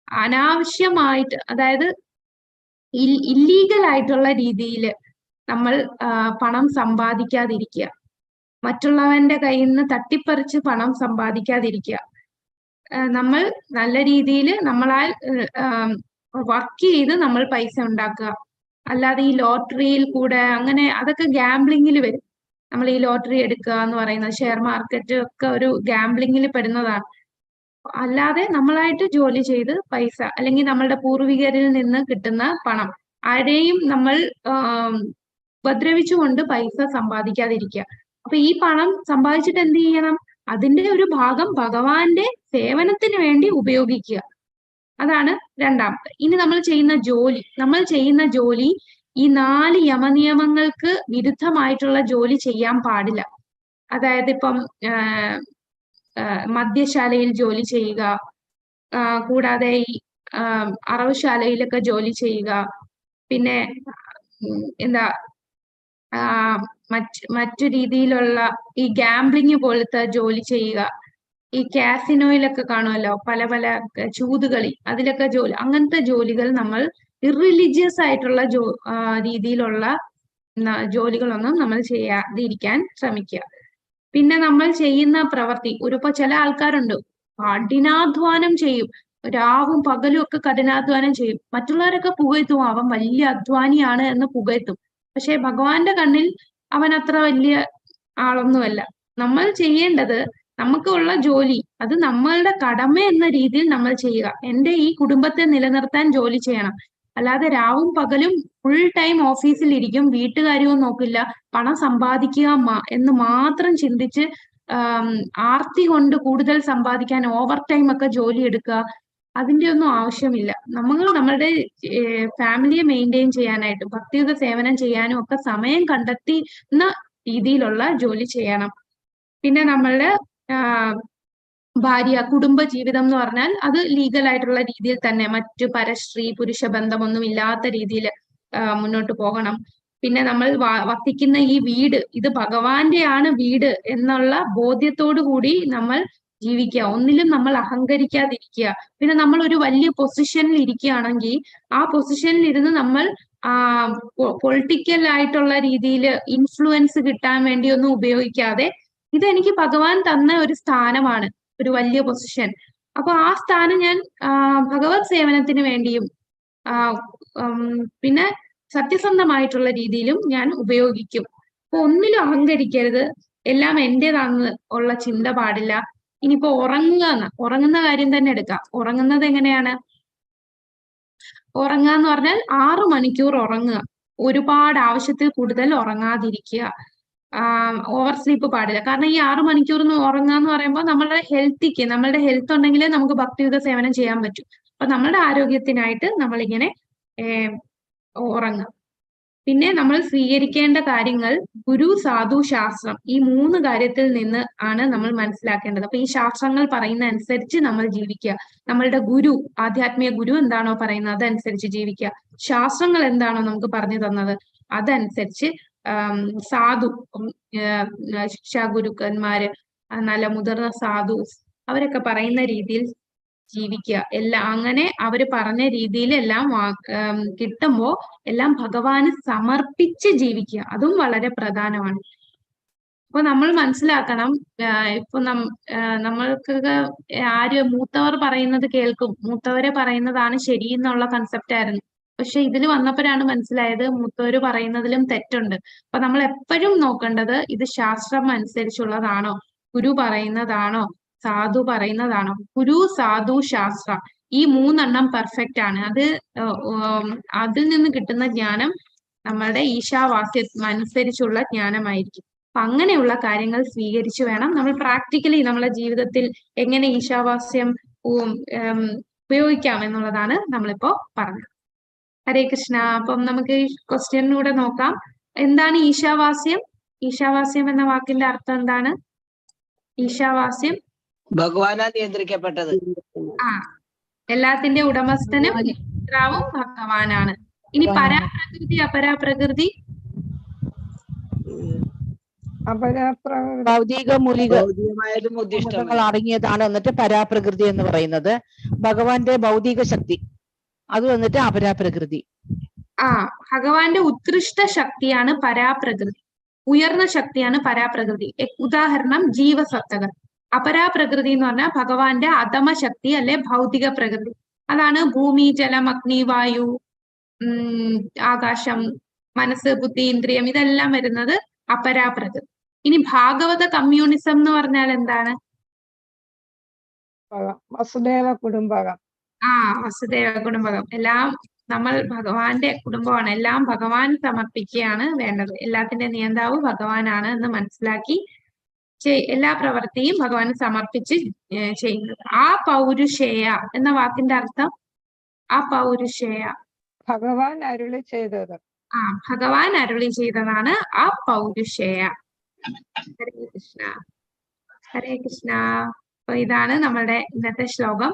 അനാവശ്യമായിട്ട്, അതായത് ഇല്ലീഗൽ ആയിട്ടുള്ള രീതിയിൽ നമ്മൾ പണം സമ്പാദിക്കാതിരിക്കുക, മറ്റുള്ളവന്റെ കയ്യിൽ നിന്ന് തട്ടിപ്പറിച്ച് പണം സമ്പാദിക്കാതിരിക്കുക. നമ്മൾ നല്ല രീതിയിൽ നമ്മളാൽ വർക്ക് ചെയ്ത് നമ്മൾ പൈസ ഉണ്ടാക്കുക. അല്ലാതെ ഈ ലോട്ടറിയിൽ കൂടെ അങ്ങനെ, അതൊക്കെ ഗാംബ്ലിങ്ങിൽ വരും. നമ്മൾ ഈ ലോട്ടറി എടുക്കുക എന്ന് പറയുന്നത്, ഷെയർ മാർക്കറ്റ് ഒക്കെ ഒരു ഗാംബ്ലിങ്ങിൽ പെടുന്നതാണ്. അല്ലാതെ നമ്മളായിട്ട് ജോലി ചെയ്ത് പൈസ, അല്ലെങ്കിൽ നമ്മളുടെ പൂർവികരിൽ നിന്ന് കിട്ടുന്ന പണം, ആരെയും നമ്മൾ ഉപദ്രവിച്ചുകൊണ്ട് പൈസ സമ്പാദിക്കാതിരിക്കുക. അപ്പൊ ഈ പണം സമ്പാദിച്ചിട്ട് എന്ത് ചെയ്യണം? അതിന്റെ ഒരു ഭാഗം ഭഗവാന്റെ സേവനത്തിന് വേണ്ടി ഉപയോഗിക്കുക. അതാണ് രണ്ടാമത്തെ. ഇനി നമ്മൾ ചെയ്യുന്ന ജോലി ഈ 4 യമനിയമങ്ങൾക്ക് വിരുദ്ധമായിട്ടുള്ള ജോലി ചെയ്യാൻ പാടില്ല. അതായത് ഇപ്പം മദ്യശാലയിൽ ജോലി ചെയ്യുക, കൂടാതെ ഈ അറവുശാലയിലൊക്കെ ജോലി ചെയ്യുക, പിന്നെ മറ്റു രീതിയിലുള്ള ഈ ഗാംബ്ലിങ് പോലത്തെ ജോലി ചെയ്യുക. ഈ കാസിനോയിലൊക്കെ കാണുമല്ലോ, പല ചൂതുകളി, അതിലൊക്കെ ജോലി, അങ്ങനത്തെ ജോലികൾ നമ്മൾ ഇർറിലീജിയസ് ആയിട്ടുള്ള രീതിയിലുള്ള ജോലികളൊന്നും നമ്മൾ ചെയ്യാതിരിക്കാൻ ശ്രമിക്കുക. പിന്നെ നമ്മൾ ചെയ്യുന്ന പ്രവൃത്തി, ഇപ്പൊ ചില ആൾക്കാരുണ്ട് കഠിനാധ്വാനം ചെയ്യും, രാവും പകലും ഒക്കെ കഠിനാധ്വാനം ചെയ്യും, മറ്റുള്ളവരൊക്കെ പുകഴ്ത്തും അവൻ വലിയ അധ്വാനിയാണ് എന്ന് പുകഴ്ത്തും. പക്ഷെ ഭഗവാന്റെ കണ്ണിൽ അവൻ അത്ര വലിയ ആളൊന്നുമല്ല. നമ്മൾ ചെയ്യേണ്ടത് നമുക്കുള്ള ജോലി അത് നമ്മളുടെ കടമ എന്ന രീതിയിൽ നമ്മൾ ചെയ്യുക. എൻ്റെ ഈ കുടുംബത്തെ നിലനിർത്താൻ ജോലി ചെയ്യണം, അല്ലാതെ രാവും പകലും ഫുൾ ടൈം ഓഫീസിൽ ഇരിക്കും, വീട്ടുകാര്യവും നോക്കില്ല, പണം സമ്പാദിക്കുക എന്ന് മാത്രം ചിന്തിച്ച് ആർത്തി കൊണ്ട് കൂടുതൽ സമ്പാദിക്കാൻ ഓവർ ടൈം ഒക്കെ ജോലി എടുക്കുക, അതിന്റെ ഒന്നും ആവശ്യമില്ല. നമ്മൾ നമ്മുടെ ഫാമിലിയെ മെയിൻറ്റെയിൻ ചെയ്യാനായിട്ടും ഭക്തിയുത സേവനം ചെയ്യാനും ഒക്കെ സമയം കണ്ടെത്തുന്ന രീതിയിലുള്ള ജോലി ചെയ്യണം. പിന്നെ നമ്മളുടെ ഭാര്യ കുടുംബ ജീവിതം എന്ന് പറഞ്ഞാൽ അത് ലീഗൽ ആയിട്ടുള്ള രീതിയിൽ തന്നെ മറ്റു പരസ്ത്രീ പുരുഷ ബന്ധമൊന്നും ഇല്ലാത്ത രീതിയിൽ മുന്നോട്ട് പോകണം. പിന്നെ നമ്മൾ വസിക്കുന്ന ഈ വീട് ഇത് ഭഗവാന്റെയാണ് വീട് എന്നുള്ള ബോധ്യത്തോടു കൂടി നമ്മൾ ജീവിക്കുക. ഒന്നിലും നമ്മൾ അഹങ്കരിക്കാതിരിക്കുക. പിന്നെ നമ്മൾ ഒരു വലിയ പൊസിഷനിൽ ഇരിക്കുകയാണെങ്കിൽ ആ പൊസിഷനിൽ ഇരുന്ന് നമ്മൾ പൊളിറ്റിക്കൽ ആയിട്ടുള്ള രീതിയിൽ ഇൻഫ്ലുവൻസ് കിട്ടാൻ വേണ്ടി ഒന്നും ഉപയോഗിക്കാതെ, ഇതെനിക്ക് ഭഗവാൻ തന്ന ഒരു സ്ഥാനമാണ്, ഒരു വലിയ പൊസിഷൻ, അപ്പൊ ആ സ്ഥാനം ഞാൻ ഭഗവത് സേവനത്തിന് വേണ്ടിയും പിന്നെ സത്യസന്ധമായിട്ടുള്ള രീതിയിലും ഞാൻ ഉപയോഗിക്കും. അപ്പൊ ഒന്നിലും അഹങ്കരിക്കരുത്, എല്ലാം എന്റേതാണെന്ന് ഉള്ള ചിന്ത പാടില്ല. ഇനിയിപ്പോ ഉറങ്ങുന്ന കാര്യം തന്നെ എടുക്കാം. ഉറങ്ങുന്നത് എങ്ങനെയാണ്? ഉറങ്ങുക എന്ന് പറഞ്ഞാൽ 6 മണിക്കൂർ ഉറങ്ങുക, ഒരുപാട് ആവശ്യത്തിൽ കൂടുതൽ ഉറങ്ങാതിരിക്കുക. ഓവർ സ്ലീപ്പ് പാടില്ല. കാരണം ഈ 6 മണിക്കൂർ ഉറങ്ങുക എന്ന് പറയുമ്പോൾ നമ്മളുടെ ഹെൽത്ത് ഉണ്ടെങ്കിലേ നമുക്ക് ഭക്തിയുത സേവനം ചെയ്യാൻ പറ്റും. അപ്പൊ നമ്മളുടെ ആരോഗ്യത്തിനായിട്ട് നമ്മളിങ്ങനെ ഉറങ്ങുക. പിന്നെ നമ്മൾ സ്വീകരിക്കേണ്ട കാര്യങ്ങൾ ഗുരു, സാധു, ശാസ്ത്രം, ഈ 3 കാര്യത്തിൽ നിന്ന് ആണ് നമ്മൾ മനസ്സിലാക്കേണ്ടത്. അപ്പൊ ഈ ശാസ്ത്രങ്ങൾ പറയുന്ന അനുസരിച്ച് നമ്മൾ ജീവിക്കുക. നമ്മളുടെ ഗുരു, ആധ്യാത്മിക ഗുരു എന്താണോ പറയുന്നത് അതനുസരിച്ച് ജീവിക്കുക. ശാസ്ത്രങ്ങൾ എന്താണോ നമുക്ക് പറഞ്ഞു തന്നത് അതനുസരിച്ച്, സാധു ശിക്ഷാ ഗുരുക്കന്മാര്, നല്ല മുതിർന്ന സാധു അവരൊക്കെ പറയുന്ന രീതിയിൽ ജീവിക്കുക. അങ്ങനെ അവര് പറഞ്ഞ രീതിയിൽ എല്ലാം കിട്ടുമ്പോ എല്ലാം ഭഗവാന് സമർപ്പിച്ച് ജീവിക്കുക. അതും വളരെ പ്രധാനമാണ്. അപ്പൊ നമ്മൾ മനസ്സിലാക്കണം, ഇപ്പൊ നമ്മൾക്കൊക്കെ മൂത്തവർ പറയുന്നത് കേൾക്കും, മൂത്തവരെ പറയുന്നതാണ് ശരി എന്നുള്ള കൺസെപ്റ്റ് ആയിരുന്നു. പക്ഷെ ഇതിൽ വന്നപ്പോഴാണ് മനസ്സിലായത് മൂത്തവര് പറയുന്നതിലും തെറ്റുണ്ട്. അപ്പൊ നമ്മൾ എപ്പോഴും നോക്കേണ്ടത് ഇത് ശാസ്ത്രം അനുസരിച്ചുള്ളതാണോ, ഗുരു പറയുന്നതാണോ, സാധു പറയുന്നതാണോ. ഗുരു, സാധു, ശാസ്ത്ര, ഈ 3 പെർഫെക്റ്റ് ആണ്. അതിൽ നിന്ന് കിട്ടുന്ന ജ്ഞാനം നമ്മളുടെ ഈശാവാസ്യം അനുസരിച്ചുള്ള ജ്ഞാനമായിരിക്കും. അപ്പൊ അങ്ങനെയുള്ള കാര്യങ്ങൾ സ്വീകരിച്ചു വേണം നമ്മൾ പ്രാക്ടിക്കലി നമ്മുടെ ജീവിതത്തിൽ എങ്ങനെ ഈശാവാസ്യം ഉപയോഗിക്കാം എന്നുള്ളതാണ് നമ്മളിപ്പോ പറഞ്ഞത്. ഹരേ കൃഷ്ണ. അപ്പം നമുക്ക് ഈ ക്വസ്റ്റ്യനിലൂടെ നോക്കാം. എന്താണ് ഈശാവാസ്യം? ഈശാവാസ്യം എന്ന വാക്കിന്റെ അർത്ഥം എന്താണ്? ഈശാവാസ്യം ഭഗവാനാ നിയന്ത്രിക്കപ്പെട്ടത്. എല്ലാത്തിന്റെ ഉടമസ്ഥനും നേതാവും ഭഗവാനാണ്. ഇനി പരാപ്രകൃതി, അപരാപ്രകൃതി. ഭൗതിക ഭൗതികമായതും ഉദ്ദിഷ്ടങ്ങൾ അടങ്ങിയതാണ് എന്നിട്ട് പരാപ്രകൃതി എന്ന് പറയുന്നത്. ഭഗവാന്റെ ഭൗതിക ശക്തി അത് വന്നിട്ട് അപരാപ്രകൃതി. ഭഗവാന്റെ ഉത്കൃഷ്ട ശക്തിയാണ് പരാപ്രകൃതി, ഉയർന്ന ശക്തിയാണ് പരാപ്രകൃതി. ഉദാഹരണം ജീവസത്തകൾ. അപരാപ്രകൃതി എന്ന് പറഞ്ഞാൽ ഭഗവാന്റെ അധമ ശക്തി അല്ലെ ഭൗതിക പ്രകൃതി. അതാണ് ഭൂമി, ജലം, അഗ്നി, വായു, ആകാശം, മനസ്സ്, ബുദ്ധി, ഇന്ദ്രിയം, ഇതെല്ലാം വരുന്നത് അപരാപ്രകൃതി. ഇനി ഭാഗവത കമ്മ്യൂണിസം എന്ന് പറഞ്ഞാൽ എന്താണ്? വസുദേവ കുടുംബകം. വസുദേവ കുടുംബകം. എല്ലാം നമ്മൾ ഭഗവാന്റെ കുടുംബമാണ്, എല്ലാം ഭഗവാൻ സമർപ്പിക്കുകയാണ് വേണ്ടത്. എല്ലാത്തിന്റെ നിയന്താവ് ഭഗവാനാണ് എന്ന് മനസ്സിലാക്കി എല്ലാ പ്രവൃത്തിയും ഭഗവാന് സമർപ്പിച്ച് ചെയ്യുന്നത്. ആ പൗരുഷേയ എന്ന വാക്കിന്റെ അർത്ഥം പൗരുഷേയ, ഭഗവാൻ അരുളി ചെയ്തത്. ഭഗവാൻ അരുളി ചെയ്തതാണ് ആ പൗരുഷേയ. ഹരേ കൃഷ്ണ. ഹരേ കൃഷ്ണ. അപ്പൊ ഇതാണ് നമ്മളുടെ ഇന്നത്തെ ശ്ലോകം.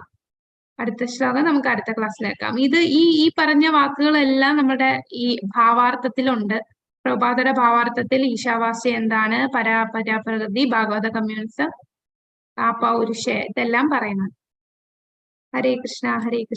അടുത്ത ശ്ലോകം നമുക്ക് അടുത്ത ക്ലാസ്സിലേക്കാം. ഇത് ഈ പറഞ്ഞ വാക്കുകളെല്ലാം നമ്മുടെ ഈ ഭാവാർത്ഥത്തിലുണ്ട്. പ്രഭാതയുടെ ഭാവാർത്ഥത്തിൽ ഈശാവാസ്യം എന്താണ്, പരാപ്രകൃതി, ഭാഗവത കമ്മ്യൂണിസം, പൗരുഷ, ഇതെല്ലാം പറയുന്നത്. ഹരേ കൃഷ്ണ. ഹരേ കൃഷ്ണ.